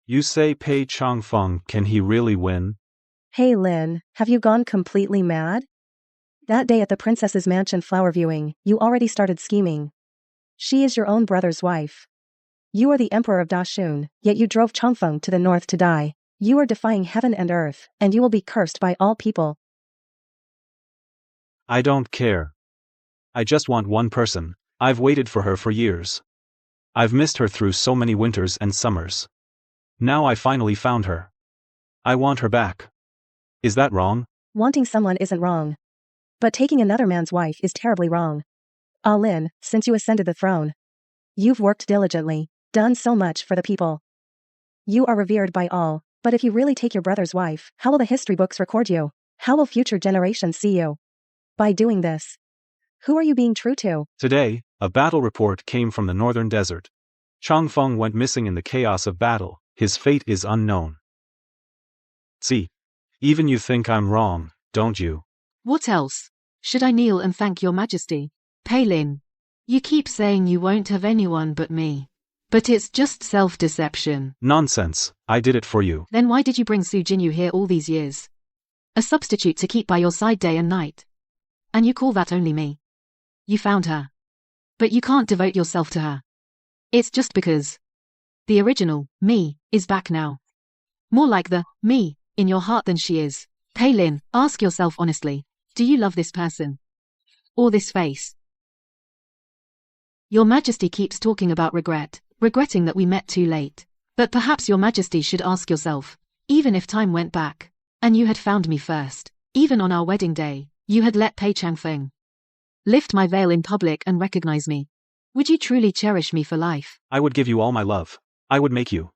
You say Pei Changfeng, can he really win? Hey Lin, have you gone completely mad? That day at the princess's mansion flower viewing, you already started scheming. She is your own brother's wife. You are the emperor of Dashun, yet you drove Changfeng to the north to die. You are defying heaven and earth, and you will be cursed by all people. I don't care. I just want one person. I've waited for her for years. I've missed her through so many winters and summers. Now I finally found her. I want her back. Is that wrong? Wanting someone isn't wrong. But taking another man's wife is terribly wrong. Ah Lin, since you ascended the throne, you've worked diligently, done so much for the people. You are revered by all, but if you really take your brother's wife, how will the history books record you? How will future generations see you? By doing this, who are you being true to? Today, a battle report came from the northern desert. Changfeng went missing in the chaos of battle. His fate is unknown. See, even you think I'm wrong, don't you? What else? Should I kneel and thank your majesty? Palin, you keep saying you won't have anyone but me. But it's just self-deception. Nonsense, I did it for you. Then why did you bring Su Jinyu here all these years? A substitute to keep by your side day and night. And you call that only me? You found her. But you can't devote yourself to her. It's just because the original me is back now. More like the me in your heart than she is. Palin, ask yourself honestly, do you love this person? Or this face? Your Majesty keeps talking about regretting that we met too late. But perhaps your Majesty should ask yourself, even if time went back, and you had found me first, even on our wedding day, you had let Pei Changfeng lift my veil in public and recognize me. Would you truly cherish me for life? I would give you all my love. I would make you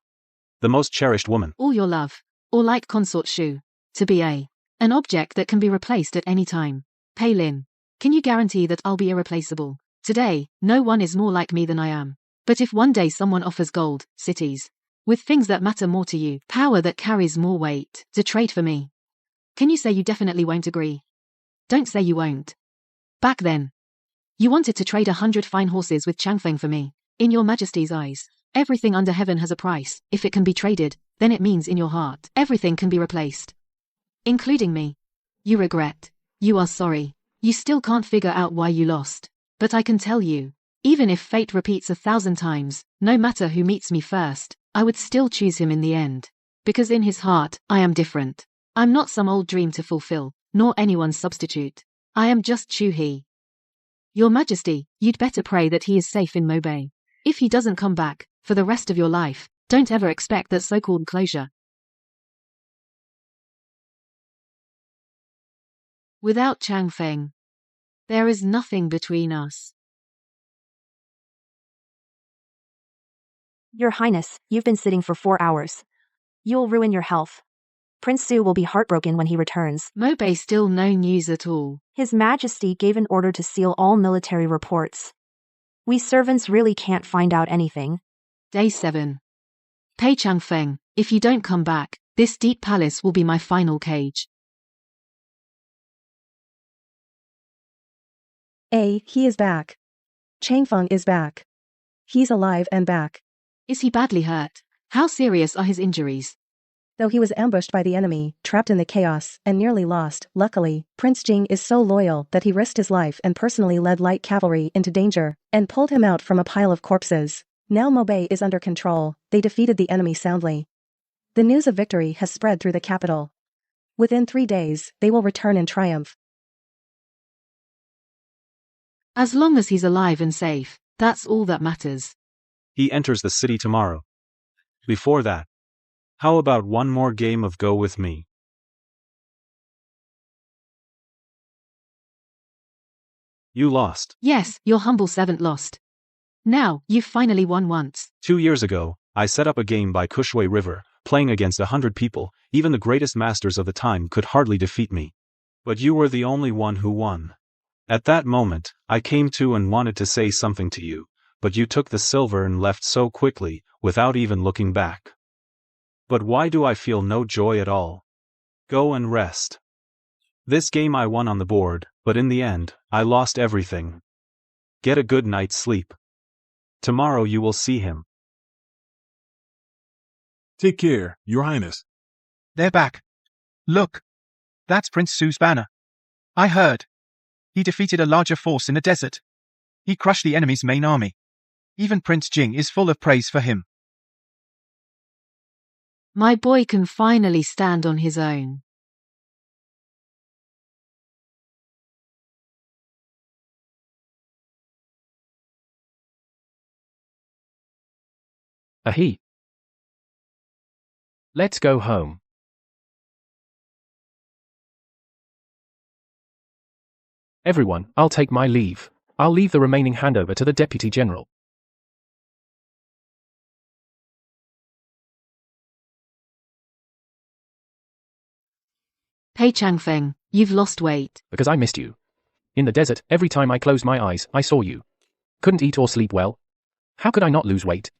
the most cherished woman. All your love, or like Consort Shu, to be an object that can be replaced at any time. Palin, can you guarantee that I'll be irreplaceable? Today, no one is more like me than I am. But if one day someone offers gold, cities, with things that matter more to you, power that carries more weight, to trade for me, can you say you definitely won't agree? Don't say you won't. Back then, you wanted to trade 100 fine horses with Changfeng for me. In your Majesty's eyes, everything under heaven has a price. If it can be traded, then it means in your heart, everything can be replaced. Including me. You regret. You are sorry. You still can't figure out why you lost. But I can tell you, even if fate repeats 1,000 times, no matter who meets me first, I would still choose him in the end. Because in his heart, I am different. I'm not some old dream to fulfill, nor anyone's substitute. I am just Chu He. Your Majesty, you'd better pray that he is safe in Mobei. If he doesn't come back, for the rest of your life, don't ever expect that so-called closure. Without Changfeng, there is nothing between us. Your Highness, you've been sitting for 4 hours. You'll ruin your health. Prince Su will be heartbroken when he returns. Mobei still no news at all. His Majesty gave an order to seal all military reports. We servants really can't find out anything. Day 7. Pei Changfeng, if you don't come back, this deep palace will be my final cage. He is back. Changfeng is back. He's alive and back. Is he badly hurt? How serious are his injuries? Though he was ambushed by the enemy, trapped in the chaos, and nearly lost, luckily, Prince Jing is so loyal that he risked his life and personally led light cavalry into danger, and pulled him out from a pile of corpses. Now Mobei is under control, they defeated the enemy soundly. The news of victory has spread through the capital. Within 3 days, they will return in triumph. As long as he's alive and safe, that's all that matters. He enters the city tomorrow. Before that, how about one more game of Go With Me? You lost. Yes, your humble servant lost. Now, you've finally won once. 2 years ago, I set up a game by Kushui River, playing against 100 people. Even the greatest masters of the time could hardly defeat me. But you were the only one who won. At that moment, I came to and wanted to say something to you, but you took the silver and left so quickly, without even looking back. But why do I feel no joy at all? Go and rest. This game I won on the board, but in the end, I lost everything. Get a good night's sleep. Tomorrow you will see him. Take care, Your Highness. They're back. Look. That's Prince Su's banner. I heard. He defeated a larger force in the desert. He crushed the enemy's main army. Even Prince Jing is full of praise for him. My boy can finally stand on his own. Ahi. Let's go home. Everyone, I'll take my leave. I'll leave the remaining handover to the Deputy General. Pei Pei Changfeng, you've lost weight. Because I missed you. In the desert, every time I closed my eyes, I saw you. Couldn't eat or sleep well. How could I not lose weight?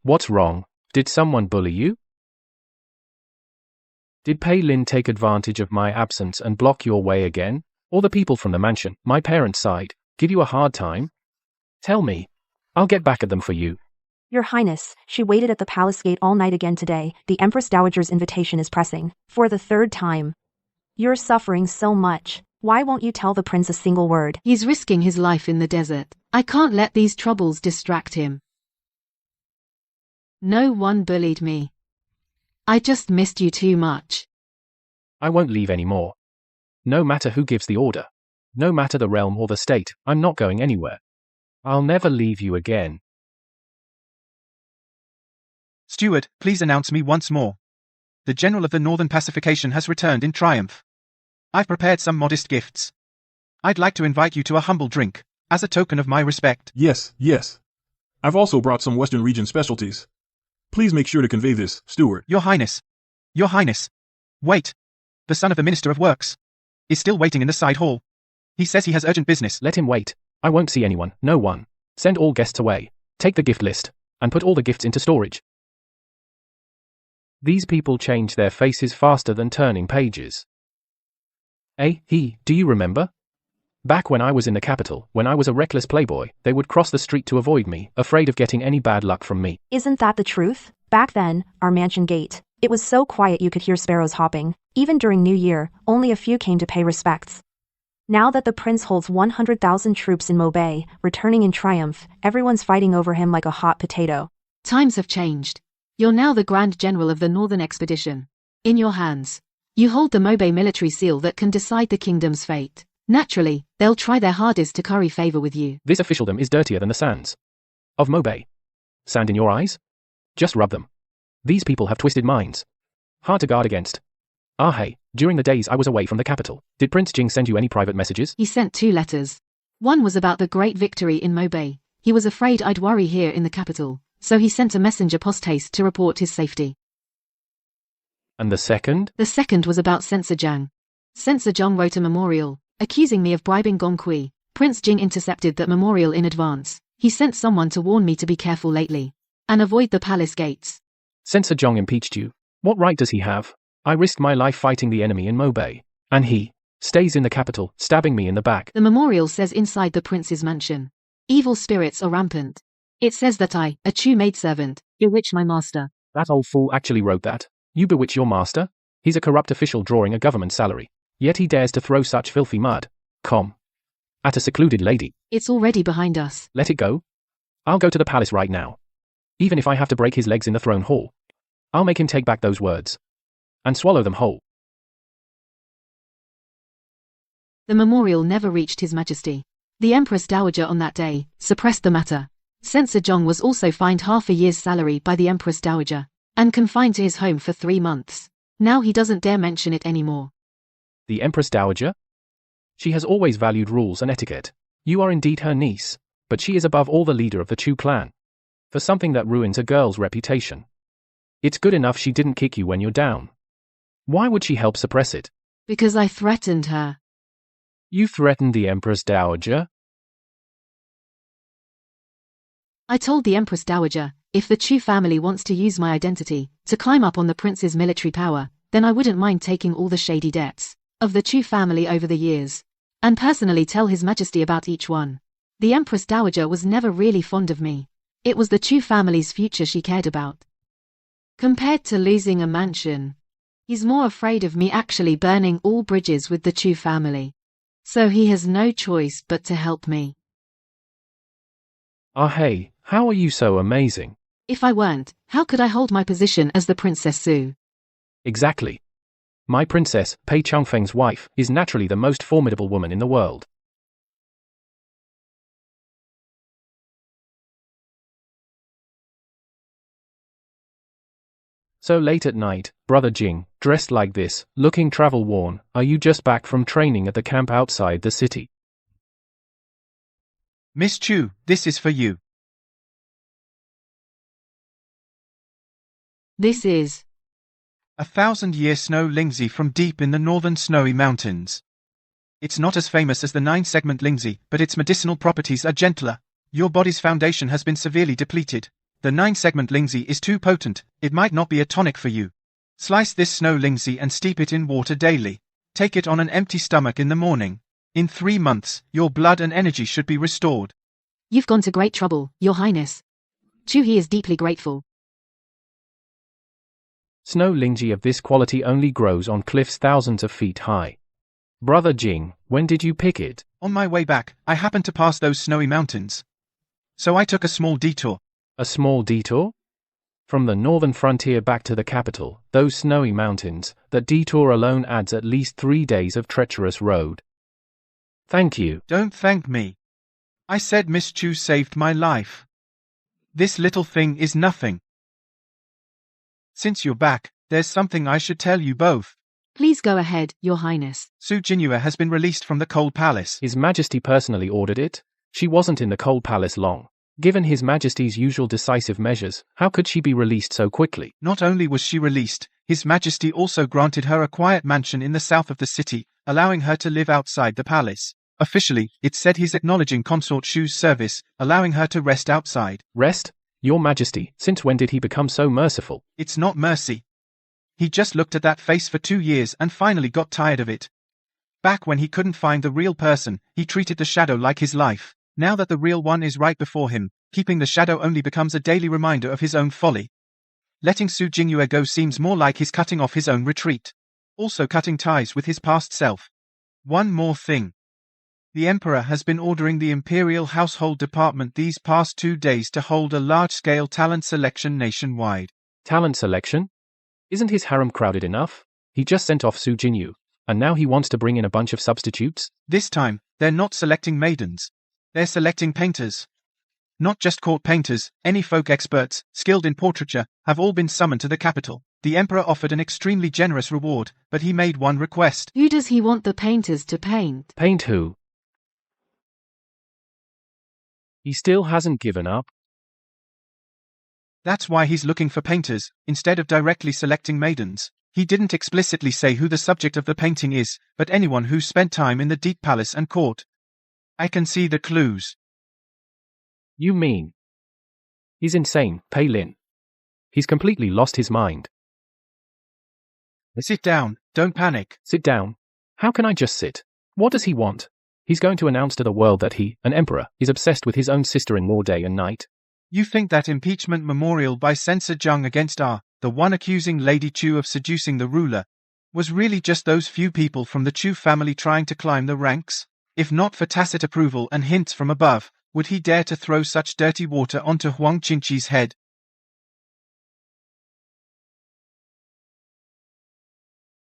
What's wrong? Did someone bully you? Did Pei Lin take advantage of my absence and block your way again? Or the people from the mansion, my parents' side, give you a hard time? Tell me. I'll get back at them for you. Your Highness, she waited at the palace gate all night again today. The Empress Dowager's invitation is pressing. For the 3rd time. You're suffering so much. Why won't you tell the prince a single word? He's risking his life in the desert. I can't let these troubles distract him. No one bullied me. I just missed you too much. I won't leave anymore. No matter who gives the order. No matter the realm or the state, I'm not going anywhere. I'll never leave you again. Steward, please announce me once more. The General of the Northern Pacification has returned in triumph. I've prepared some modest gifts. I'd like to invite you to a humble drink, as a token of my respect. Yes, yes. I've also brought some Western region specialties. Please make sure to convey this, Steward. Your Highness. Your Highness. Wait. The son of the Minister of Works is still waiting in the side hall. He says he has urgent business. Let him wait. I won't see anyone, no one. Send all guests away. Take the gift list, and put all the gifts into storage. These people change their faces faster than turning pages. Do you remember? Back when I was in the capital, when I was a reckless playboy, they would cross the street to avoid me, afraid of getting any bad luck from me. Isn't that the truth? Back then, our mansion gate, it was so quiet you could hear sparrows hopping. Even during New Year, only a few came to pay respects. Now that the prince holds 100,000 troops in Mo Bay, returning in triumph, everyone's fighting over him like a hot potato. Times have changed. You're now the Grand General of the Northern Expedition. In your hands, you hold the Mo Bay military seal that can decide the kingdom's fate. Naturally, they'll try their hardest to curry favor with you. This officialdom is dirtier than the sands of Mo Bay. Sand in your eyes? Just rub them. These people have twisted minds. Hard to guard against. During the days I was away from the capital, did Prince Jing send you any private messages? He sent 2 letters. One was about the great victory in Mo Bay. He was afraid I'd worry here in the capital, so he sent a messenger post-haste to report his safety. And the second? The second was about Censor Jiang. Censor Jiang wrote a memorial, accusing me of bribing Gong Kui. Prince Jing intercepted that memorial in advance. He sent someone to warn me to be careful lately, and avoid the palace gates. Censor Jiang impeached you. What right does he have? I risked my life fighting the enemy in Mo Bay, and he stays in the capital, stabbing me in the back. The memorial says inside the prince's mansion, evil spirits are rampant. It says that I, a Chu maidservant, bewitch my master. That old fool actually wrote that. You bewitch your master? He's a corrupt official drawing a government salary. Yet he dares to throw such filthy mud. At a secluded lady. It's already behind us. Let it go. I'll go to the palace right now. Even if I have to break his legs in the throne hall. I'll make him take back those words. And swallow them whole. The memorial never reached His Majesty. The Empress Dowager on that day suppressed the matter. Censor Jiang was also fined half a year's salary by the Empress Dowager, and confined to his home for 3 months. Now he doesn't dare mention it anymore. The Empress Dowager? She has always valued rules and etiquette. You are indeed her niece, but she is above all the leader of the Chu clan. For something that ruins a girl's reputation. It's good enough she didn't kick you when you're down. Why would she help suppress it? Because I threatened her. You threatened the Empress Dowager? I told the Empress Dowager, if the Chu family wants to use my identity to climb up on the prince's military power, then I wouldn't mind taking all the shady debts of the Chu family over the years, and personally tell His Majesty about each one. The Empress Dowager was never really fond of me. It was the Chu family's future she cared about. Compared to losing a mansion, he's more afraid of me actually burning all bridges with the Chu family. So he has no choice but to help me. How are you so amazing? If I weren't, how could I hold my position as the Princess Su? Exactly. My princess, Pei Changfeng's wife, is naturally the most formidable woman in the world. So late at night, Brother Jing, dressed like this, looking travel-worn, are you just back from training at the camp outside the city? Miss Chu, this is for you. This is... 1,000-year snow lingzi from deep in the northern snowy mountains. It's not as famous as the 9-segment lingzi, but its medicinal properties are gentler. Your body's foundation has been severely depleted. The 9-segment lingzi is too potent, it might not be a tonic for you. Slice this snow lingzi and steep it in water daily. Take it on an empty stomach in the morning. In 3 months, your blood and energy should be restored. You've gone to great trouble, Your Highness. Chuhi is deeply grateful. Snow lingji of this quality only grows on cliffs thousands of feet high. Brother Jing, when did you pick it? On my way back, I happened to pass those snowy mountains. So I took a small detour. A small detour? From the northern frontier back to the capital, those snowy mountains, that detour alone adds at least 3 days of treacherous road. Thank you. Don't thank me. I said Miss Chu saved my life. This little thing is nothing. Since you're back, there's something I should tell you both. Please go ahead, Your Highness. Su Jinhua has been released from the Cold Palace. His Majesty personally ordered it? She wasn't in the Cold Palace long. Given His Majesty's usual decisive measures, how could she be released so quickly? Not only was she released, His Majesty also granted her a quiet mansion in the south of the city, allowing her to live outside the palace. Officially, it said he's acknowledging Consort Shu's service, allowing her to rest outside. Rest? Your Majesty, since when did he become so merciful? It's not mercy. He just looked at that face for 2 years and finally got tired of it. Back when he couldn't find the real person, he treated the shadow like his life. Now that the real one is right before him, keeping the shadow only becomes a daily reminder of his own folly. Letting Su Jinhua go seems more like his cutting off his own retreat. Also cutting ties with his past self. One more thing. The Emperor has been ordering the Imperial Household Department these past 2 days to hold a large-scale talent selection nationwide. Talent selection? Isn't his harem crowded enough? He just sent off Su Jinhua, and now he wants to bring in a bunch of substitutes? This time, they're not selecting maidens. They're selecting painters. Not just court painters, any folk experts, skilled in portraiture, have all been summoned to the capital. The Emperor offered an extremely generous reward, but he made one request. Who does he want the painters to paint? Paint who? He still hasn't given up. That's why he's looking for painters, instead of directly selecting maidens. He didn't explicitly say who the subject of the painting is, but anyone who's spent time in the Deep Palace and court. I can see the clues. You mean? He's insane, Pei Lin. He's completely lost his mind. Sit down, don't panic. Sit down? How can I just sit? What does he want? He's going to announce to the world that he, an emperor, is obsessed with his own sister-in-law day and night. You think that impeachment memorial by Censor Zhang against the one accusing Lady Chu of seducing the ruler, was really just those few people from the Chu family trying to climb the ranks? If not for tacit approval and hints from above, would he dare to throw such dirty water onto Huang Qinqi's head?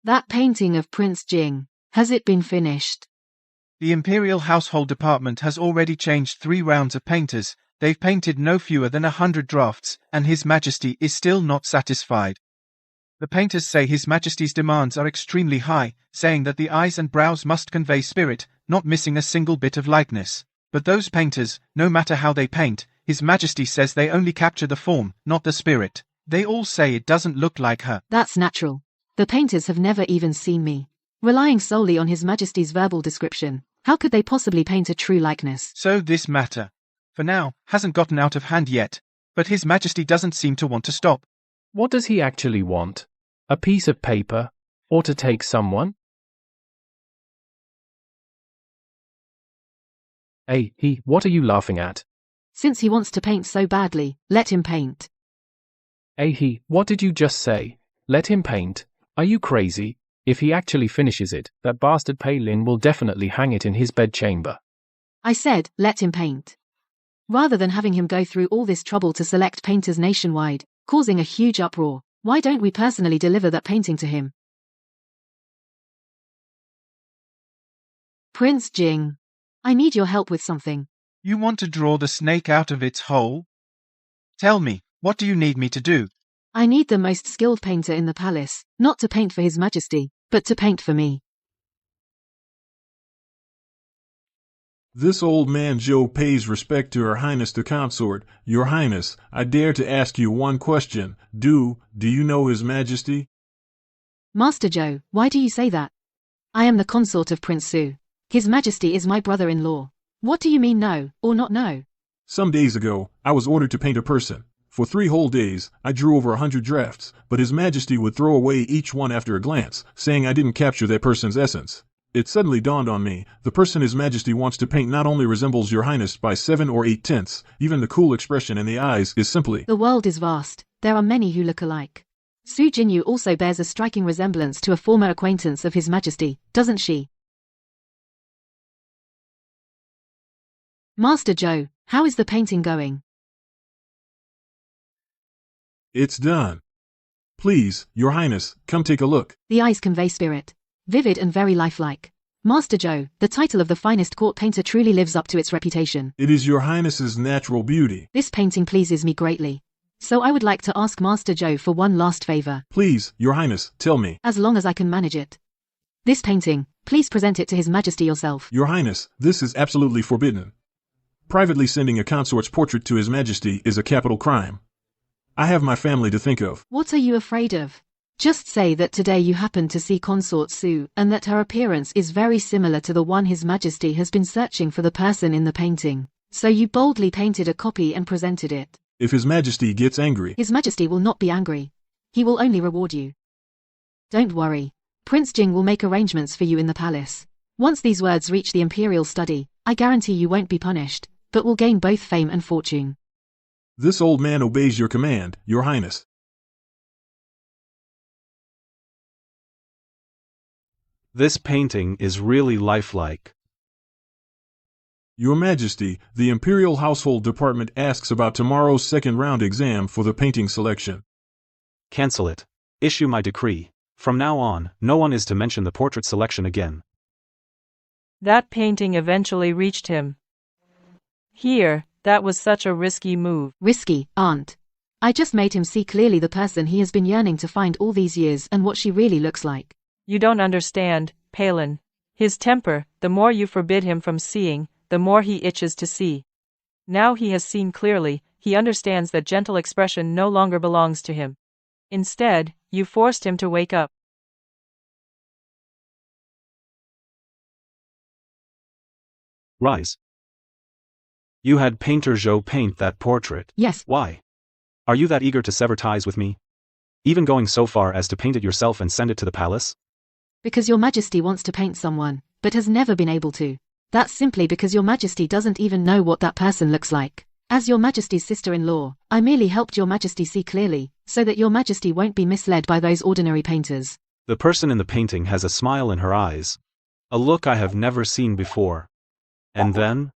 That painting of Prince Jing, has it been finished? The Imperial Household Department has already changed 3 rounds of painters. They've painted no fewer than 100 drafts, and His Majesty is still not satisfied. The painters say His Majesty's demands are extremely high, saying that the eyes and brows must convey spirit, not missing a single bit of likeness. But those painters, no matter how they paint, His Majesty says they only capture the form, not the spirit. They all say it doesn't look like her. That's natural. The painters have never even seen me. Relying solely on His Majesty's verbal description, how could they possibly paint a true likeness? So this matter, for now, hasn't gotten out of hand yet, but His Majesty doesn't seem to want to stop. What does he actually want? A piece of paper? Or to take someone? Hey, what are you laughing at? Since he wants to paint so badly, let him paint. Hey, what did you just say? Let him paint? Are you crazy? If he actually finishes it, that bastard Pei Lin will definitely hang it in his bedchamber. I said, let him paint. Rather than having him go through all this trouble to select painters nationwide, causing a huge uproar, why don't we personally deliver that painting to him? Prince Jing, I need your help with something. You want to draw the snake out of its hole? Tell me, what do you need me to do? I need the most skilled painter in the palace, not to paint for His Majesty, but to paint for me. This old man Zhou pays respect to Her Highness the Consort. Your Highness, I dare to ask you one question. Do you know His Majesty? Master Zhou, why do you say that? I am the consort of Prince Su. His Majesty is my brother-in-law. What do you mean no, or not no? Some days ago, I was ordered to paint a person. For 3 whole days, I drew over 100 drafts, but His Majesty would throw away each one after a glance, saying I didn't capture that person's essence. It suddenly dawned on me, the person His Majesty wants to paint not only resembles Your Highness by 7 or 8 tenths, even the cool expression in the eyes is simply... The world is vast, there are many who look alike. Su Jinyu also bears a striking resemblance to a former acquaintance of His Majesty, doesn't she? Master Zhou, how is the painting going? It's done. Please, Your Highness, come take a look. The eyes convey spirit. Vivid and very lifelike. Master Zhou, the title of the finest court painter truly lives up to its reputation. It is Your Highness's natural beauty. This painting pleases me greatly. So I would like to ask Master Zhou for one last favor. Please, Your Highness, tell me. As long as I can manage it. This painting, please present it to His Majesty yourself. Your Highness, this is absolutely forbidden. Privately sending a consort's portrait to His Majesty is a capital crime. I have my family to think of. What are you afraid of? Just say that today you happened to see Consort Su and that her appearance is very similar to the one His Majesty has been searching for the person in the painting. So you boldly painted a copy and presented it. If His Majesty gets angry... His Majesty will not be angry. He will only reward you. Don't worry. Prince Jing will make arrangements for you in the palace. Once these words reach the imperial study, I guarantee you won't be punished, but will gain both fame and fortune. This old man obeys your command, Your Highness. This painting is really lifelike. Your Majesty, the Imperial Household Department asks about tomorrow's second-round exam for the painting selection. Cancel it. Issue my decree. From now on, no one is to mention the portrait selection again. That painting eventually reached him. Here, that was such a risky move. Risky, aunt. I just made him see clearly the person he has been yearning to find all these years and what she really looks like. You don't understand, Palin. His temper, the more you forbid him from seeing, the more he itches to see. Now he has seen clearly, he understands that gentle expression no longer belongs to him. Instead, you forced him to wake up. Rise. You had Painter Zhou paint that portrait. Yes. Why? Are you that eager to sever ties with me? Even going so far as to paint it yourself and send it to the palace? Because Your Majesty wants to paint someone, but has never been able to. That's simply because Your Majesty doesn't even know what that person looks like. As Your Majesty's sister-in-law, I merely helped Your Majesty see clearly, so that Your Majesty won't be misled by those ordinary painters. The person in the painting has a smile in her eyes. A look I have never seen before. And then?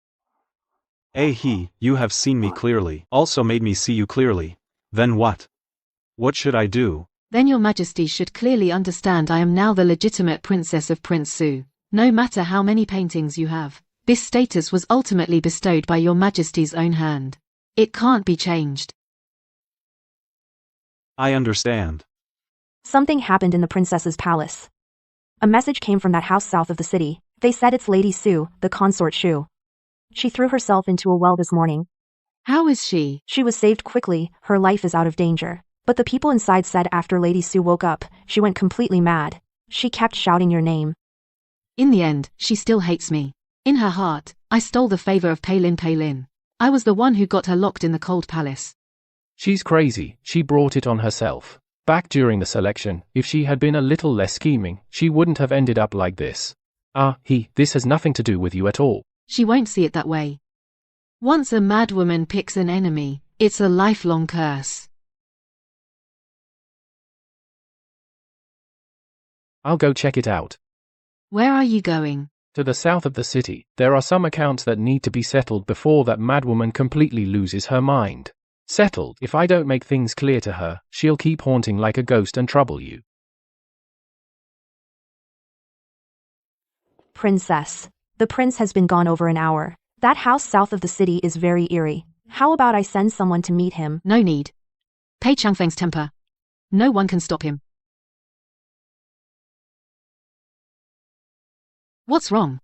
You have seen me clearly, also made me see you clearly. Then what? What should I do? Then Your Majesty should clearly understand I am now the legitimate princess of Prince Su. No matter how many paintings you have, this status was ultimately bestowed by Your Majesty's own hand. It can't be changed. I understand. Something happened in the princess's palace. A message came from that house south of the city. They said it's Lady Su, the consort Shu. She threw herself into a well this morning. How is she? She was saved quickly, her life is out of danger. But the people inside said after Lady Su woke up, she went completely mad. She kept shouting your name. In the end, she still hates me. In her heart, I stole the favor of Palin. I was the one who got her locked in the cold palace. She's crazy, she brought it on herself. Back during the selection, if she had been a little less scheming, she wouldn't have ended up like this. This has nothing to do with you at all. She won't see it that way. Once a mad woman picks an enemy, it's a lifelong curse. I'll go check it out. Where are you going? To the south of the city, there are some accounts that need to be settled before that madwoman completely loses her mind. Settled. If I don't make things clear to her, she'll keep haunting like a ghost and trouble you. Princess. The prince has been gone over an hour. That house south of the city is very eerie. How about I send someone to meet him? No need. Pei Changfeng's temper. No one can stop him. What's wrong?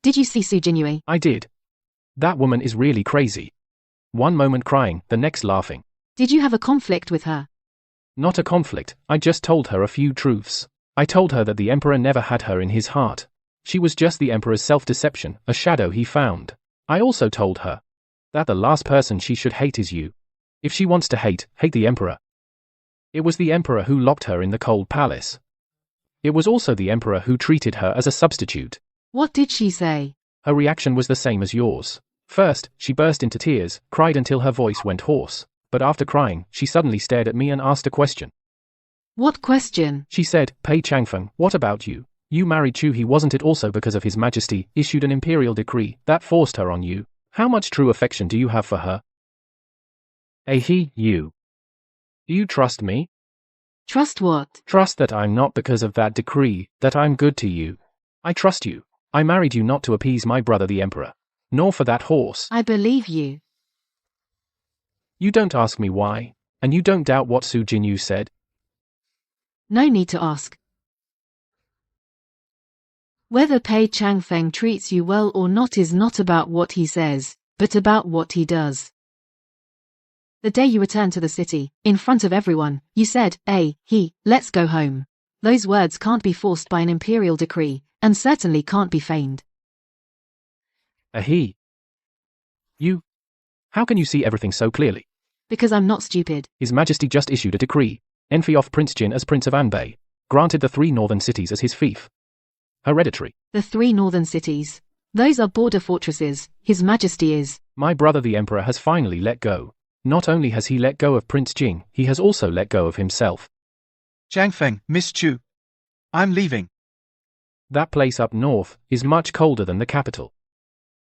Did you see Su Jinyu? I did. That woman is really crazy. One moment crying, the next laughing. Did you have a conflict with her? Not a conflict, I just told her a few truths. I told her that the Emperor never had her in his heart. She was just the Emperor's self-deception, a shadow he found. I also told her that the last person she should hate is you. If she wants to hate the Emperor. It was the Emperor who locked her in the cold palace. It was also the Emperor who treated her as a substitute. What did she say? Her reaction was the same as yours. First, she burst into tears, cried until her voice went hoarse. But after crying, she suddenly stared at me and asked a question. What question? She said, Pei Changfeng, what about you? You married Chu He, wasn't it also because of His Majesty issued an imperial decree that forced her on you? How much true affection do you have for her? You. Do you trust me? Trust what? Trust that I'm not because of that decree, that I'm good to you. I trust you. I married you not to appease my brother the Emperor, nor for that horse. I believe you. You don't ask me why, and you don't doubt what Su Jinyu said. No need to ask. Whether Pei Changfeng treats you well or not is not about what he says, but about what he does. The day you returned to the city, in front of everyone, you said, let's go home. Those words can't be forced by an imperial decree, and certainly can't be feigned. You? How can you see everything so clearly? Because I'm not stupid. His Majesty just issued a decree, envy off Prince Jin as Prince of Anbei, granted the 3 northern cities as his fief. Hereditary. The 3 northern cities. Those are border fortresses. His Majesty is. My brother the Emperor has finally let go. Not only has he let go of Prince Jing, he has also let go of himself. Changfeng, Miss Chu. I'm leaving. That place up north is much colder than the capital.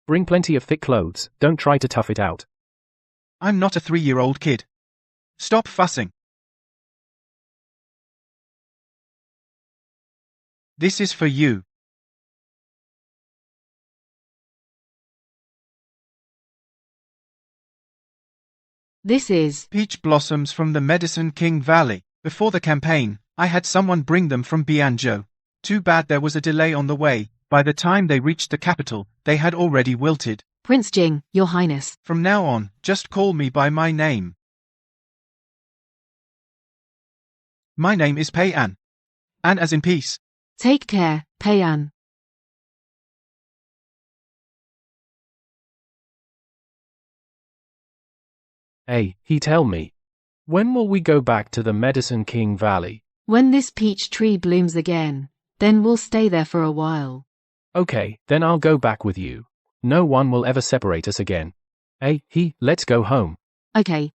Bring plenty of thick clothes, don't try to tough it out. I'm not a 3-year-old kid. Stop fussing. This is for you. This is Peach blossoms from the Medicine King Valley. Before the campaign, I had someone bring them from Bianzhou. Too bad there was a delay on the way. By the time they reached the capital, they had already wilted. Prince Jing, Your Highness. From now on, just call me by my name. My name is Pei An. An as in peace. Take care, Pei An. Tell me. When will we go back to the Medicine King Valley? When this peach tree blooms again, then we'll stay there for a while. Okay, then I'll go back with you. No one will ever separate us again. Let's go home. Okay,